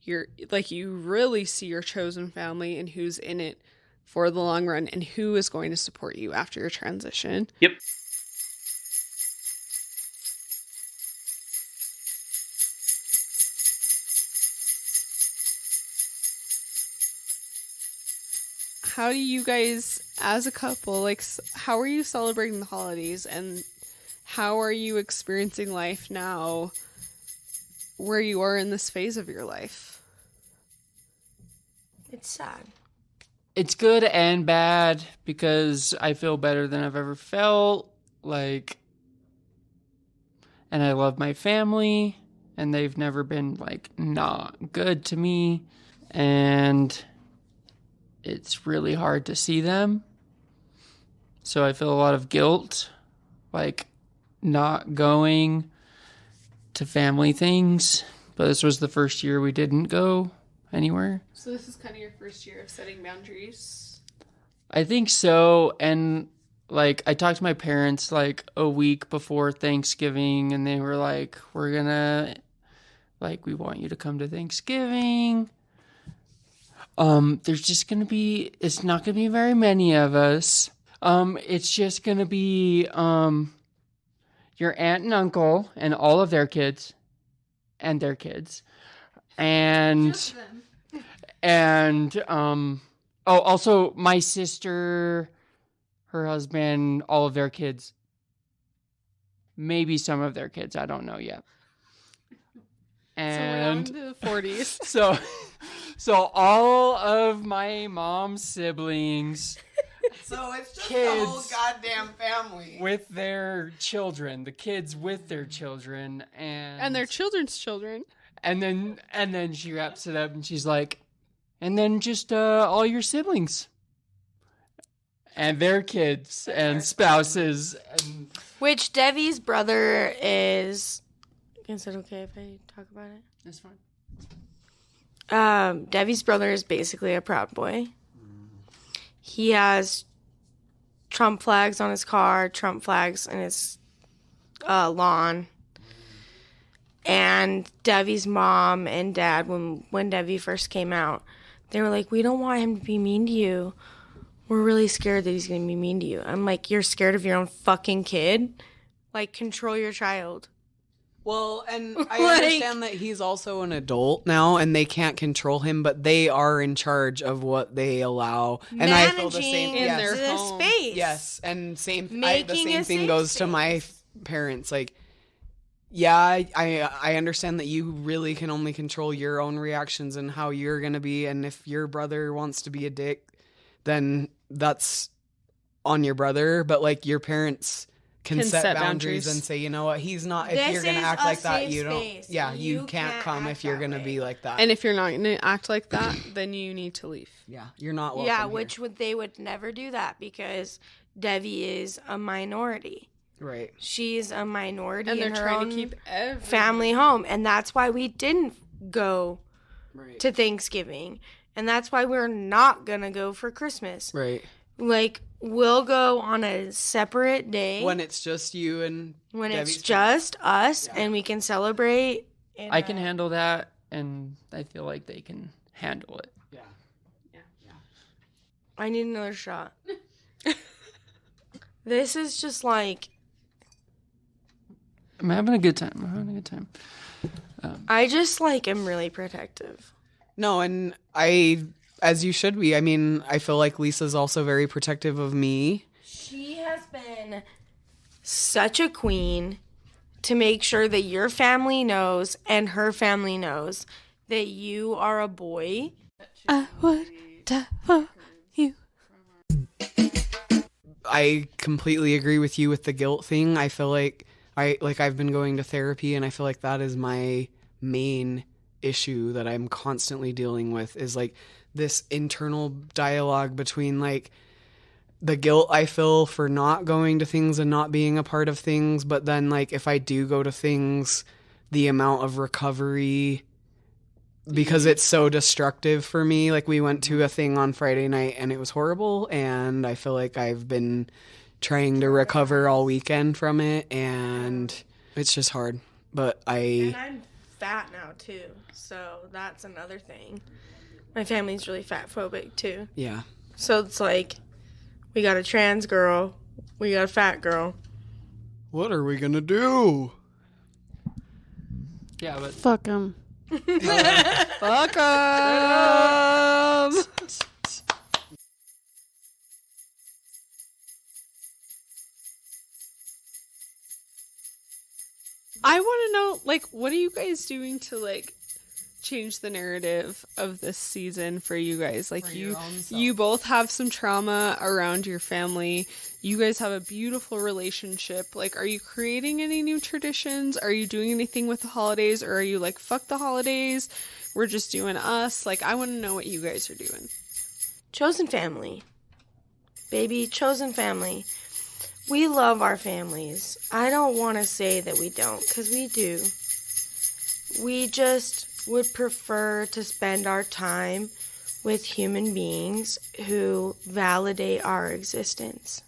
your, like you really see your chosen family and who's in it for the long run and who is going to support you after your transition. Yep. How do you guys as a couple, like how are you celebrating the holidays, and how are you experiencing life now where you are in this phase of your life? It's sad. It's good and bad because I feel better than I've ever felt. Like, and I love my family, and they've never been like not good to me. And it's really hard to see them. So I feel a lot of guilt, like not going to family things. But this was the first year we didn't go anywhere. So this is kind of your first year of setting boundaries? I think so. And like I talked to my parents like a week before Thanksgiving, and they were like, we're gonna, like, we want you to come to Thanksgiving. There's just gonna be, it's not gonna be very many of us. It's just gonna be your aunt and uncle and all of their kids and their kids. And also my sister, her husband, all of their kids, maybe some of their kids, I don't know yet. And so we're on to the 40s. so all of my mom's siblings, So it's just Kids. the whole goddamn family. with their children, the kids with their children, And their children's children. And then she wraps it up and she's like, and then just all your siblings and their kids and spouses. And Which Devi's brother is it okay if I talk about it? that's fine. Devi's brother is basically a Proud Boy. He has Trump flags on his car, Trump flags in his lawn. And Devi's mom and dad, when Devi first came out, they were like, we don't want him to be mean to you. We're really scared that he's going to be mean to you. I'm like, you're scared of your own fucking kid? Like, control your child. Well, and I Like- understand that he's also an adult now and they can't control him, but they are in charge of what they allow. And I feel the same. Managing in Yes. their the home. space. Yes, and the Making same a thing safe goes to my space. parents. Like, yeah, I understand that you really can only control your own reactions and how you're gonna be, and if your brother wants to be a dick, then that's on your brother. But like your parents can set boundaries and say, you know what, he's not. If This you're gonna is act a like that, safe you don't. space. Yeah, you You can't can't come act if you're that gonna way. be like that. And if you're not going to act like that, then you need to leave. yeah, you're not welcome. Yeah, here. which they would never do that because Devi is a minority. Right. She's a minority And they're in her trying own to keep every family home. And that's why we didn't go Right. to Thanksgiving. And that's why we're not going to go for Christmas. Right. Like, we'll go on a separate day When it's just you and when Debbie's it's just us and we can celebrate. I can handle that, and I feel like they can handle it. Yeah. I need another shot. This is just like, I'm having a good time. I just like am really protective. No, and as you should be. I mean, I feel like Lisa's also very protective of me. She has been such a queen to make sure that your family knows and her family knows that you are a boy. I would die for you. I completely agree with you with the guilt thing. I feel like I've been going to therapy, and I feel like that is my main issue that I'm constantly dealing with, is like this internal dialogue between like the guilt I feel for not going to things and not being a part of things, but then like if I do go to things, the amount of recovery, because it's so destructive for me. Like we went to a thing on Friday night and it was horrible, and I feel like I've been trying to recover all weekend from it, and it's just hard. But And I'm fat now too, so that's another thing. My family's really fat phobic too. yeah. So it's like, we got a trans girl, we got a fat girl. What are we gonna do? Yeah, but Fuck them. Fuck 'em! I want to know, like, what are you guys doing to, like, change the narrative of this season for you guys? Like, you both have some trauma around your family. You guys have a beautiful relationship. Like, are you creating any new traditions? Are you doing anything with the holidays? Or are you like, fuck the holidays, we're just doing us? Like, I want to know what you guys are doing. Chosen family. Baby, chosen family. We love our families. I don't want to say that we don't, because we do. We just would prefer to spend our time with human beings who validate our existence.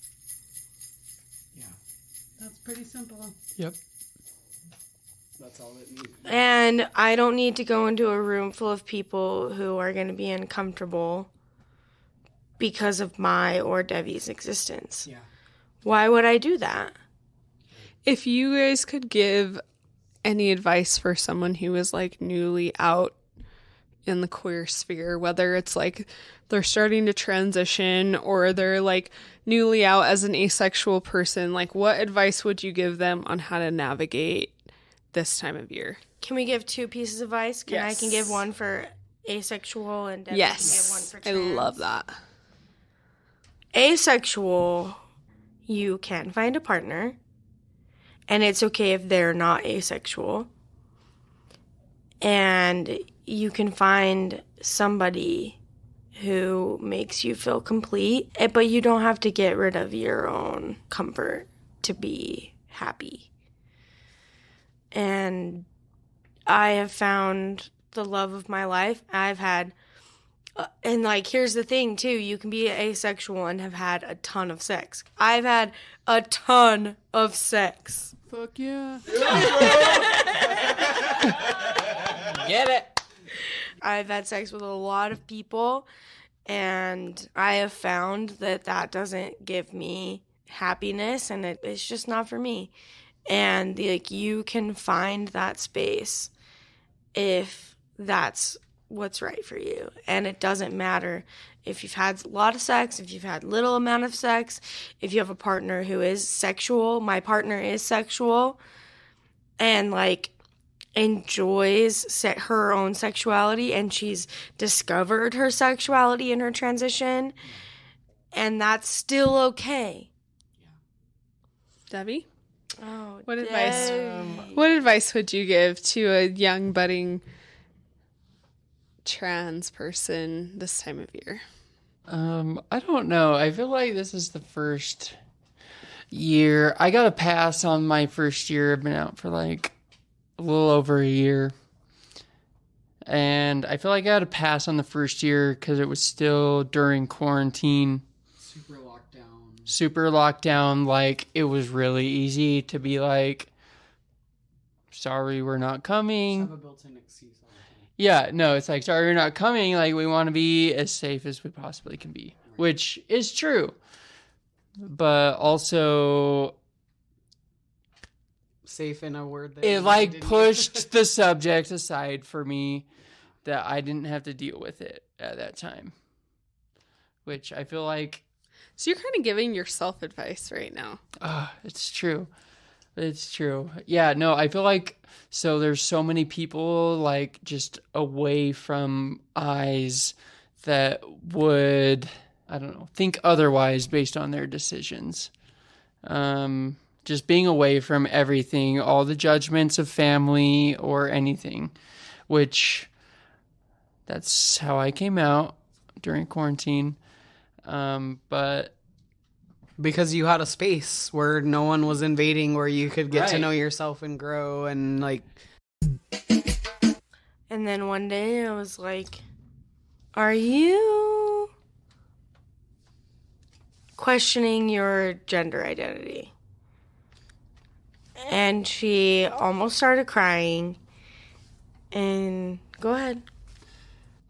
That's pretty simple. yep. That's all it needs. And I don't need to go into a room full of people who are going to be uncomfortable because of my or Devi's existence. Yeah. Why would I do that? If you guys could give any advice for someone who is like newly out in the queer sphere, whether it's like they're starting to transition or they're like newly out as an asexual person, like what advice would you give them on how to navigate this time of year? Can we give two pieces of advice? I Yes. can give one for asexual and Devi Yes. can give one for I trans. love that. Asexual, you can find a partner, and it's okay if they're not asexual. And you can find somebody who makes you feel complete, but you don't have to get rid of your own comfort to be happy. And I have found the love of my life. I've had, and like, here's the thing too, you can be asexual and have had a ton of sex. I've had a ton of sex. Fuck yeah. Get it. I've had sex with a lot of people, and I have found that that doesn't give me happiness, and it's just not for me. And like, you can find that space if that's what's right for you. And it doesn't matter if you've had a lot of sex, if you've had little amount of sex, if you have a partner who is sexual. My partner is sexual and like enjoys her own sexuality, and she's discovered her sexuality in her transition, and that's still okay. Debbie, Oh, what advice would you give to a young budding trans person this time of year? I don't know. I feel like this is the first year. I got a pass on my first year. I've been out for like a little over a year. And I feel like I got a pass on the first year because it was still during quarantine. Super lockdown. Like, it was really easy to be like, sorry, we're not coming. Have a built-in excuse all the time. Yeah, no, it's like, sorry, we're not coming. Like, we want to be as safe as we possibly can be, which is true. But also, Safe in a word that it you like didn't pushed the subject aside for me that I didn't have to deal with it at that time. Which I feel like, So you're kind of giving yourself advice right now. it's true. It's true. Yeah, no, I feel like, so there's so many people like just away from eyes that would, I don't know, think otherwise based on their decisions. Just being away from everything, all the judgments of family or anything, which that's how I came out during quarantine. But because you had a space where no one was invading, where you could get to Right. know yourself and grow and like. And then one day I was like, are you questioning your gender identity? And she almost started crying. And go ahead.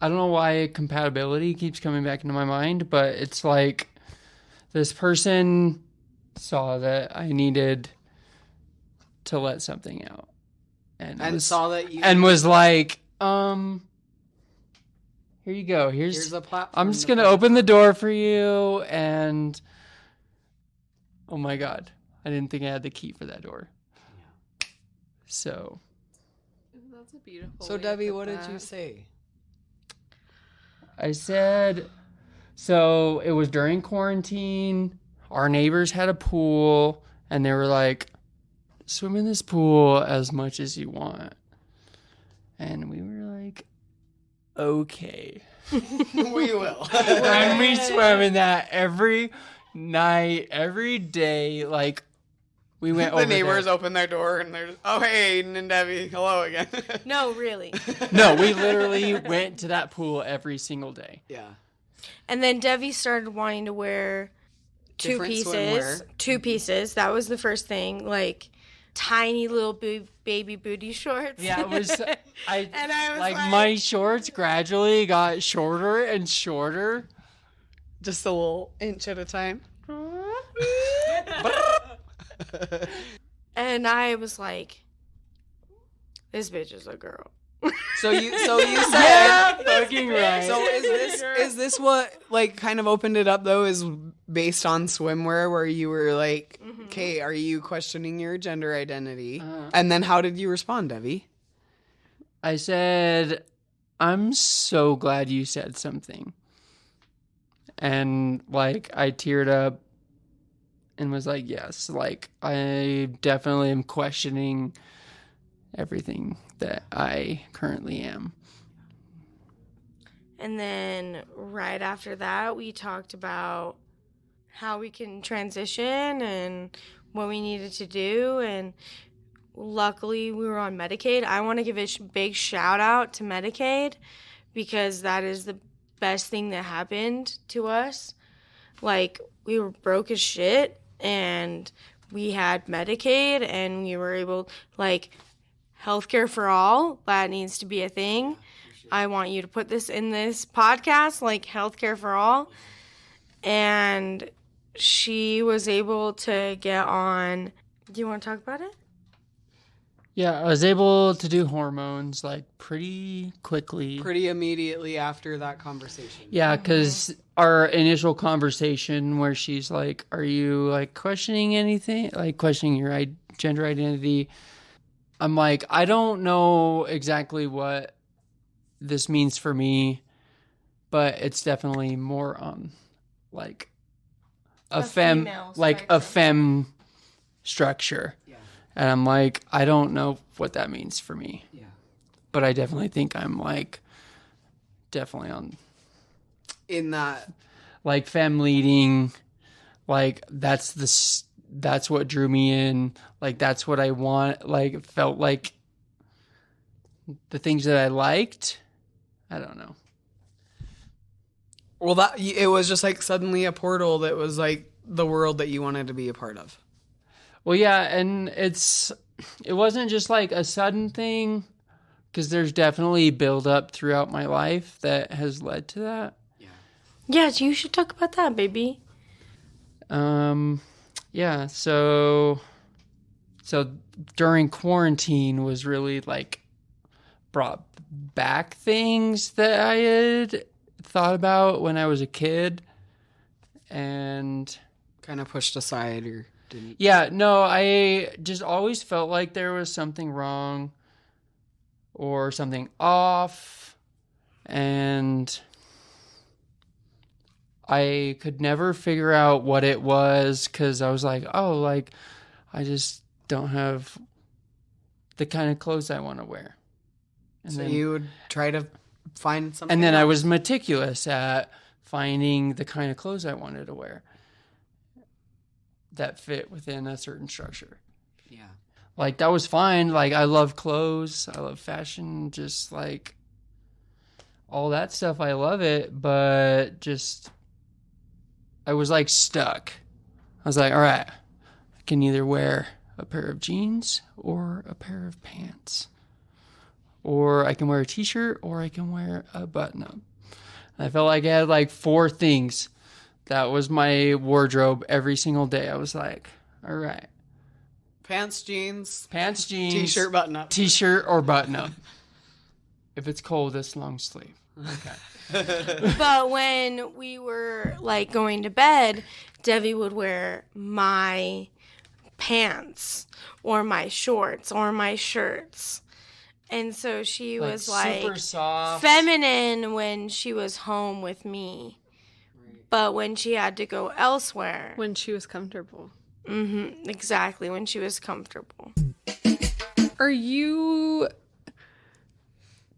I don't know why compatibility keeps coming back into my mind, but it's like this person saw that I needed to let something out. And saw that you. And was like, here you go. Here's a platform. I'm just going to open the door for you. And oh my God, I didn't think I had the key for that door. Yeah. So. That's a beautiful. So, way to Debbie, put what did that. you say? I said, so it was during quarantine. Our neighbors had a pool, and they were like, swim in this pool as much as you want. And we were like, okay. We will. And we swam in that every night, every day. Like, we went over The neighbors there. open their door and they're just, oh, hey, Eden and Devi, hello again. No, really. No, we literally went to that pool every single day. Yeah. And then Devi started wanting to wear Different two swimwear. pieces. That was the first thing. Like tiny little baby booty shorts. Yeah, it was. And I was like like- my shorts gradually got shorter and shorter. Just a little inch at a time. And I was like, this bitch is a girl. So you said. Yeah, fucking right. So is this what like kind of opened it up though? Is based on swimwear where you were like, okay, are you questioning your gender identity? And then how did you respond, Devi? I said, I'm so glad you said something. And like I teared up and was like, yes, like I definitely am questioning everything that I currently am. And then right after that, we talked about how we can transition and what we needed to do. And luckily, we were on Medicaid. I want to give a big shout out to Medicaid because that is the best thing that happened to us. Like, we were broke as shit and we had Medicaid and we were able, like, healthcare for all, that needs to be a thing. I want you to put this in this podcast, like healthcare for all. And she was able to get on. Do you want to talk about it? Yeah, I was able to do hormones like pretty quickly. Pretty immediately after that conversation. Yeah, because our initial conversation where she's like, are you like questioning anything? Like questioning your gender identity? I'm like, I don't know exactly what this means for me, but it's definitely more on like a female fem structure. Yeah. And I'm like, I don't know what that means for me. Yeah. But I definitely think I'm like definitely on In that. like femme leading, like that's that's what drew me in. Like, that's what I want. Like, it felt like the things that I liked. I don't know. Well, it was just like suddenly a portal that was like the world that you wanted to be a part of. Well, yeah, and it wasn't just like a sudden thing, because there's definitely build up throughout my life that has led to that. Yeah, you should talk about that, baby. Yeah, so during quarantine was really like brought back things that I had thought about when I was a kid, and Kind of pushed aside or didn't. yeah, no, I just always felt like there was something wrong or something off, and I could never figure out what it was, because I was like, oh, like, I just don't have the kind of clothes I want to wear. And So then, you would try to find something. and then I else. was meticulous at finding the kind of clothes I wanted to wear that fit within a certain structure. Yeah. Like, that was fine. Like, I love clothes. I love fashion. Just, like, all that stuff. I love it. But just, I was, like, stuck. I was like, all right, I can either wear a pair of jeans or a pair of pants. Or I can wear a t-shirt or I can wear a button-up. I felt like I had, like, 4 things. That was my wardrobe every single day. I was like, all right. Pants, jeans, T-shirt, button up. T-shirt or button-up. If it's cold, it's long sleeve. Okay. But when we were like going to bed, Devi would wear my pants or my shorts or my shirts. And so she was like super soft. feminine when she was home with me. But when she had to go elsewhere, When she was comfortable. exactly, when she was comfortable. Are you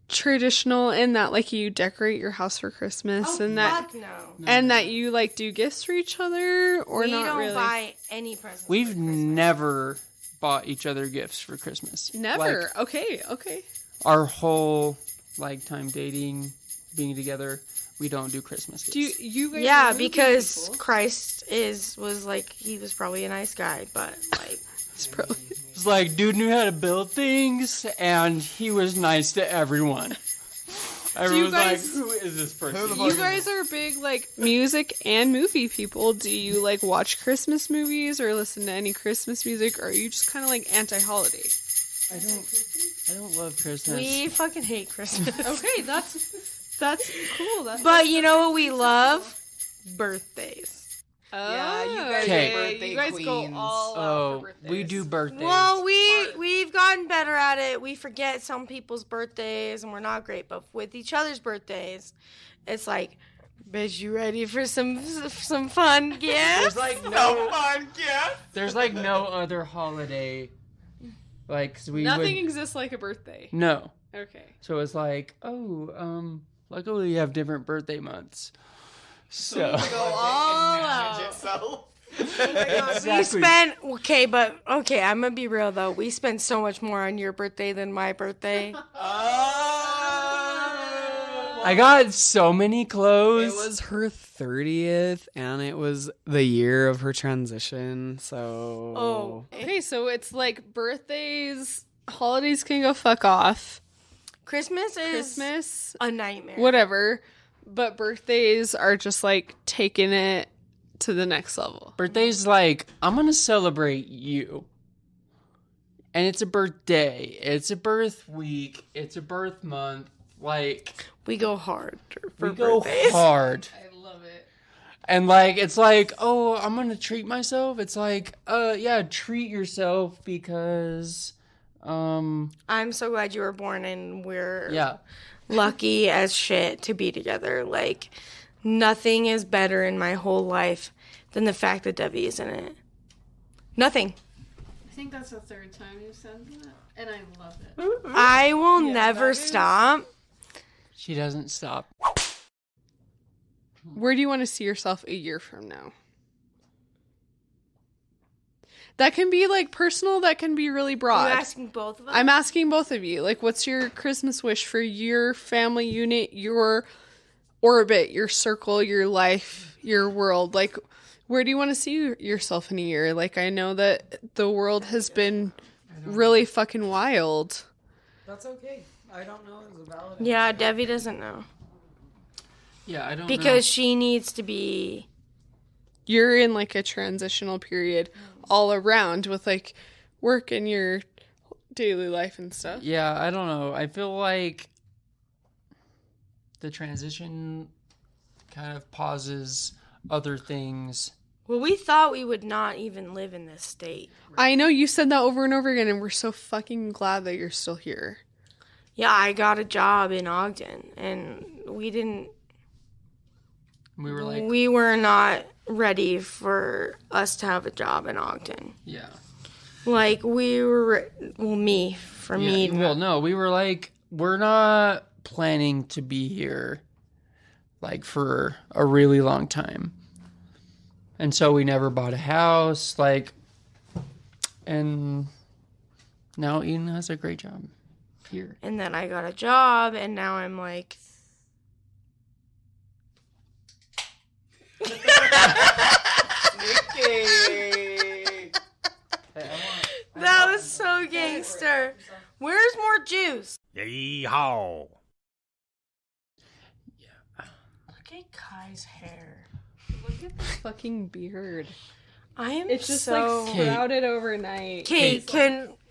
traditional in that, like, you decorate your house for Christmas and that Fuck no. and that you like do gifts for each other, or We not don't really? buy any presents. We've for Christmas. never bought each other gifts for Christmas. Never. Like, Okay. our whole, like, time dating, being together, we don't do Christmas gifts. Do you guys? Yeah, movie because people? Christ was like, he was probably a nice guy, but like, It's probably. It's like, dude knew how to build things, and he was nice to everyone. Everyone was guys- like, who is this person? You guys are big, like, music and movie people. Do you, like, watch Christmas movies or listen to any Christmas music, or are you just kind of, like, anti-holiday? I don't love Christmas. we fucking hate Christmas. Okay, that's cool. But you know what we love? Birthdays. Oh, you guys are birthday you guys queens. go all out Oh, for birthdays. we do birthdays. Well, we've gotten better at it. We forget some people's birthdays, and we're not great. But with each other's birthdays, it's like, bitch, you ready for some fun gifts? There's like there's like no other holiday. Like, 'cause we Nothing would, exists like a birthday. no. Okay. So it's like, luckily you have different birthday months. So all out. We Exactly. spent okay. I'm gonna be real though. We spent so much more on your birthday than my birthday. I got so many clothes. It was her 30th, and it was the year of her transition. So, Oh, Okay, so it's like birthdays, holidays can go fuck off. Christmas is Christmas, a nightmare. whatever. But birthdays are just like taking it to the next level. Birthday's like, I'm gonna celebrate you. And it's a birthday. It's a birth week. It's a birth month. Like, We go hard for we go birthdays. hard. I love it. And like, it's like, oh, I'm gonna treat myself. It's like, yeah, treat yourself, because I'm so glad you were born, and we're yeah. lucky as shit to be together. Like, nothing is better in my whole life than the fact that Devi is in it. Nothing. I think that's the third time you said that, and I love it. I will never stop. She doesn't stop. Where do you want to see yourself a year from now? That can be like personal, that can be really broad. Are you asking both of us? I'm asking both of you. Like, what's your Christmas wish for your family unit, your orbit, your circle, your life, your world? Like, where do you want to see yourself in a year? Like, I know that the world has been really fucking wild. That's okay. I don't know. It's a valid. Yeah, Devi doesn't know. Yeah, I don't know. Because she needs to be... You're in like a transitional period all around with like work and your daily life and stuff. Yeah, I don't know. I feel like the transition kind of pauses other things. Well, we thought we would not even live in this state. I know you said that over and over again, and we're so fucking glad that you're still here. Yeah, I got a job in Ogden, and we didn't... We were like, We were not ready for us to have a job in Ogden. yeah. Like, we were... Well, me. For me. Well, no, we were like, we're not planning to be here like for a really long time. And so we never bought a house, like, and now Eden has a great job here. And then I got a job, and now I'm like... That was so gangster. Where's more juice? Yeehaw. Look at Kai's hair. Look at this fucking beard. I am It's just so... like sprouted overnight. Kate,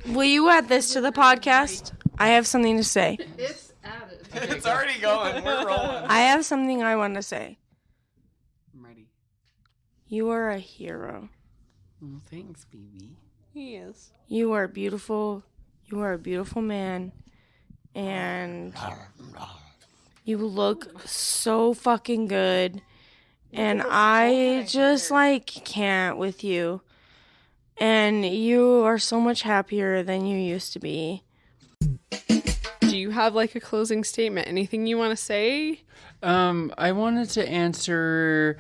will you add this to the podcast? I have something to say. It's added. It's already going. We're rolling. I have something I want to say. I'm ready. You are a hero. Well, thanks, baby. He is. You are beautiful. You are a beautiful man. And you look so fucking good. And I just, like, can't with you. And you are so much happier than you used to be. Do you have like a closing statement? Anything you want to say? I wanted to answer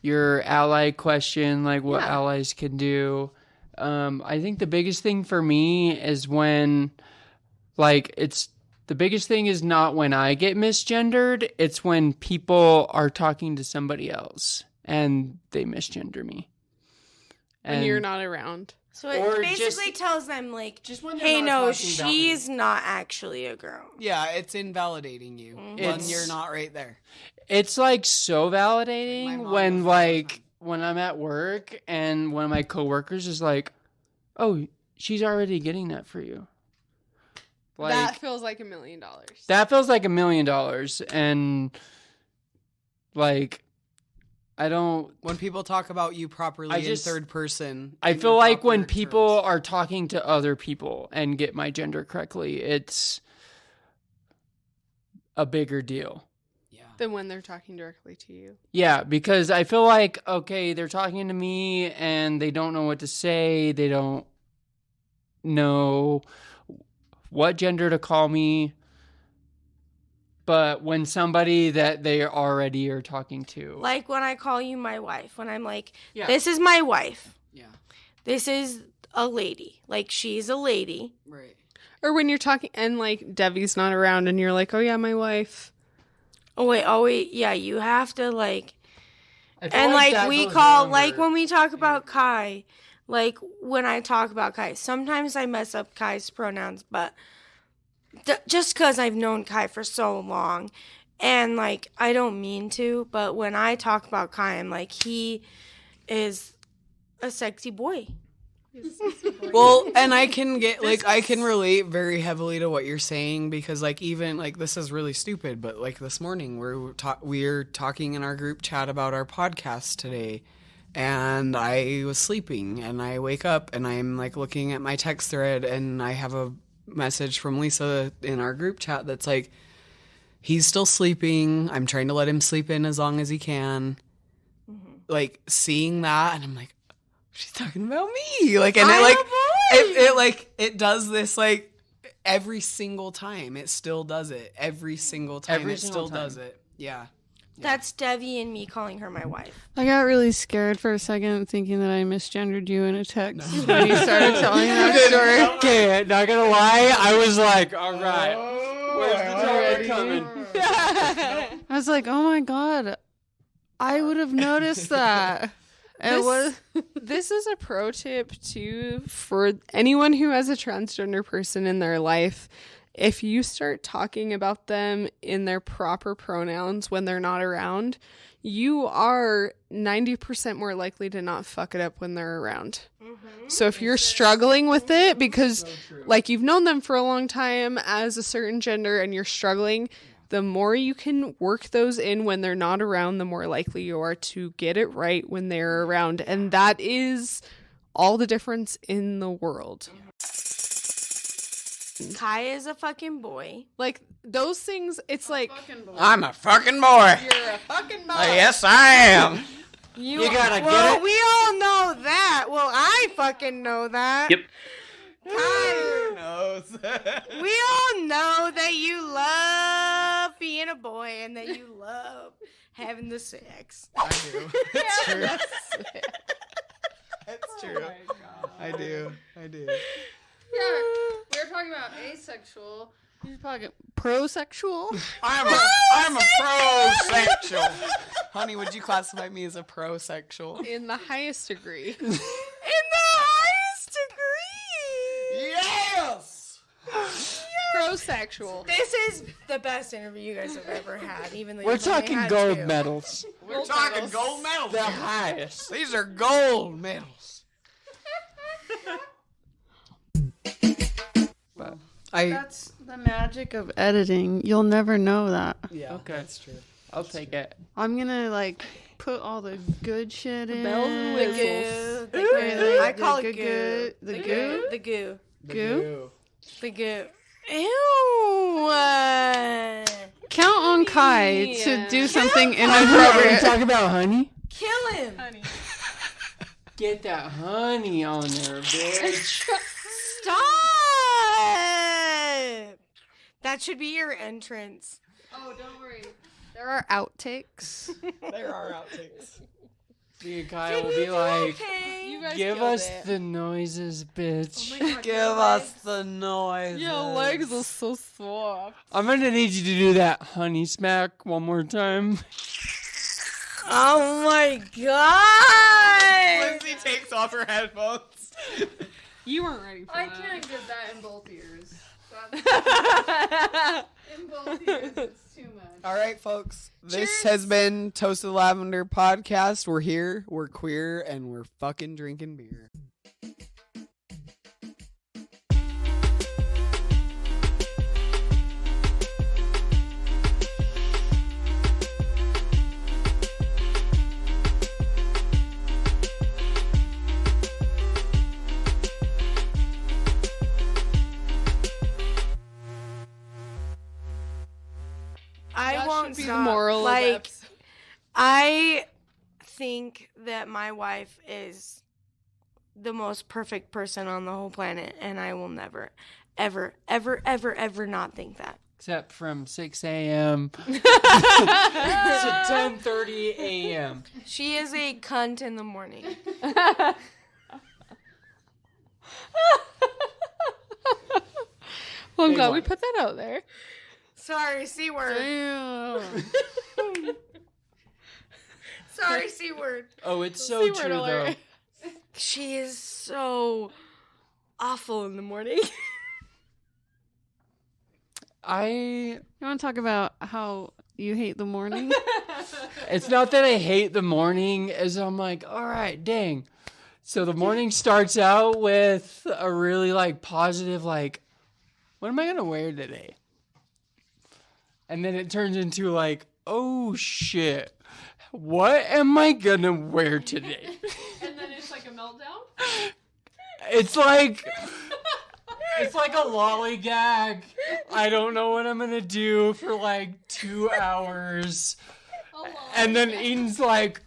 your ally question, like what allies can do. I think the biggest thing for me is when, like, the biggest thing is not when I get misgendered, it's when people are talking to somebody else and they misgender me. When you're not around. So it Or basically just- tells them, like, Just when they're hey, not no, talking about she's not actually a girl. Yeah, it's invalidating you when It's- you're not right there. It's like so validating My mom when was like when I'm at work and one of my coworkers is like, "Oh, she's already getting that for you." Like That feels like $1 million. that feels like $1 million, and like I don't. When people talk about you properly I just- in third person, I in feel the like when proper people terms. are talking to other people and get my gender correctly, it's a bigger deal. Yeah. Than when they're talking directly to you. Yeah, because I feel like, okay, they're talking to me and they don't know what to say. They don't know what gender to call me. But when somebody that they already are talking to. Like when I call you my wife, when I'm like, Yeah. this is my wife. Yeah. This is a lady. Like, she's a lady. Right. Or when you're talking and like Devi's not around and you're like, oh yeah, my wife. Oh, wait. Yeah, you have to, like... I feel And, like, that we goes call... longer. Like, when we talk about Kai... Like, when I talk about Kai, sometimes I mess up Kai's pronouns, but... just because I've known Kai for so long. And, like, I don't mean to, but when I talk about Kai, I'm like, he is a sexy boy. Well, and I can get like I can relate very heavily to what you're saying because like even like this is really stupid, but like this morning we're talking in our group chat about our podcast today, and I was sleeping and I wake up and I'm like looking at my text thread and I have a message from Lisa in our group chat that's like, he's still sleeping. I'm trying to let him sleep in as long as he can. Mm-hmm. Like seeing that and I'm like, she's talking about me, like, and it like it like it does this like every single time. It still does it every single time. Every It single still time. does it. Yeah. That's Devi and me calling her my wife. I got really scared for a second, thinking that I misgendered you in a text when you started telling that story. Okay, not gonna lie, I was like, all right, where's the topic coming? I was like, oh my god, I would have noticed that. It was. This is a pro tip too for anyone who has a transgender person in their life. If you start talking about them in their proper pronouns when they're not around, you are 90% more likely to not fuck it up when they're around. So if you're struggling with it because like you've known them for a long time as a certain gender and you're struggling, the more you can work those in when they're not around, the more likely you are to get it right when they're around. And that is all the difference in the world. Kai is a fucking boy. Like those things, it's like I'm a fucking boy. you're a fucking boy. Yes, I am. You gotta Well, get it. we all know that. Well, I fucking know that. Yep. Kai, knows? we all know that you love being a boy and that you love having the sex. I do. It's true. It's Oh true. I do. Yeah, we were talking about asexual. You're talking prosexual. I'm a prosexual. Honey, would you classify me as a prosexual? In the highest degree. In the highest degree. Yes. Prosexual. This is the best interview you guys have ever had, even though We're you've only talking had gold two. medals. We're talking gold medals. The highest. These are gold medals. That's the magic of editing. You'll never know that. Yeah, Okay. that's true. I'll take it. I'm gonna like put all the good shit in. bells and The whistles. goo. The goo. I The call it goo- goo. the goo? The goo. Goo? The goo. Ew. Count on Kai to do something Are we inappropriate. talking about honey? Kill him. Get that honey on there, bitch. Stop. That should be your entrance. Oh, don't worry. There are outtakes. There are outtakes. Me and Kyle will be like, Okay. You guys give killed us it. the noises, bitch. Give us the noise. Your legs are so soft. I'm gonna need you to do that honey smack one more time. Oh my god. Lindsay takes off her headphones. You weren't ready for I that. can't get that in both ears. In both ears, it's too much. All right, folks. This has been Toasted Lavender Podcast. We're here, we're queer, and we're fucking drinking beer. I That won't should be stop. the moral of the like, episode. I think that my wife is the most perfect person on the whole planet, and I will never, ever, ever, ever, ever not think that. Except from 6 a.m. to 10:30 a.m. She is a cunt in the morning. Well, I'm Big glad one. we put that out there. Sorry, C word. Damn. Sorry, C word. Oh, it's so C-word true, though. alert. She is so awful in the morning. You want to talk about how you hate the morning? It's not that I hate the morning, as I'm like, all right, dang. So the morning starts out with a really like positive, like, what am I gonna wear today? And then it turns into like, oh shit, what am I gonna wear today? And then it's like a meltdown. It's like a lollygag. I don't know what I'm gonna do for like 2 hours. And then Eden's like,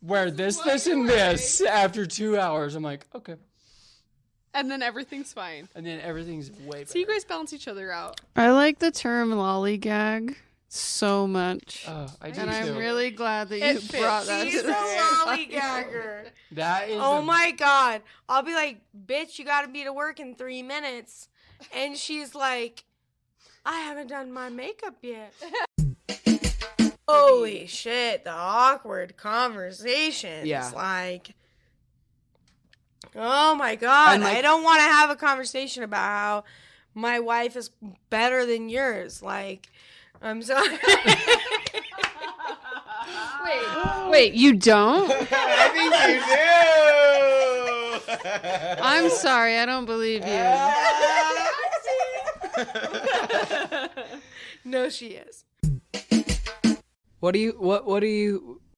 wear this, this, and this after 2 hours. I'm like, okay. And then everything's fine. And then everything's way better. So you guys balance each other out. I like the term lollygag so much. Oh, I do And I'm too. really glad that you brought that She's to a the lollygagger. That is. Oh my God. I'll be like, bitch, you gotta be to work in 3 minutes. And she's like, I haven't done my makeup yet. Holy shit, the awkward conversations. Yeah. Like, oh my God. And, like- I don't want to have a conversation about how my wife is better than yours. Like, I'm sorry. Wait, you don't? I think you do. I'm sorry, I don't believe you. No, she is. What do you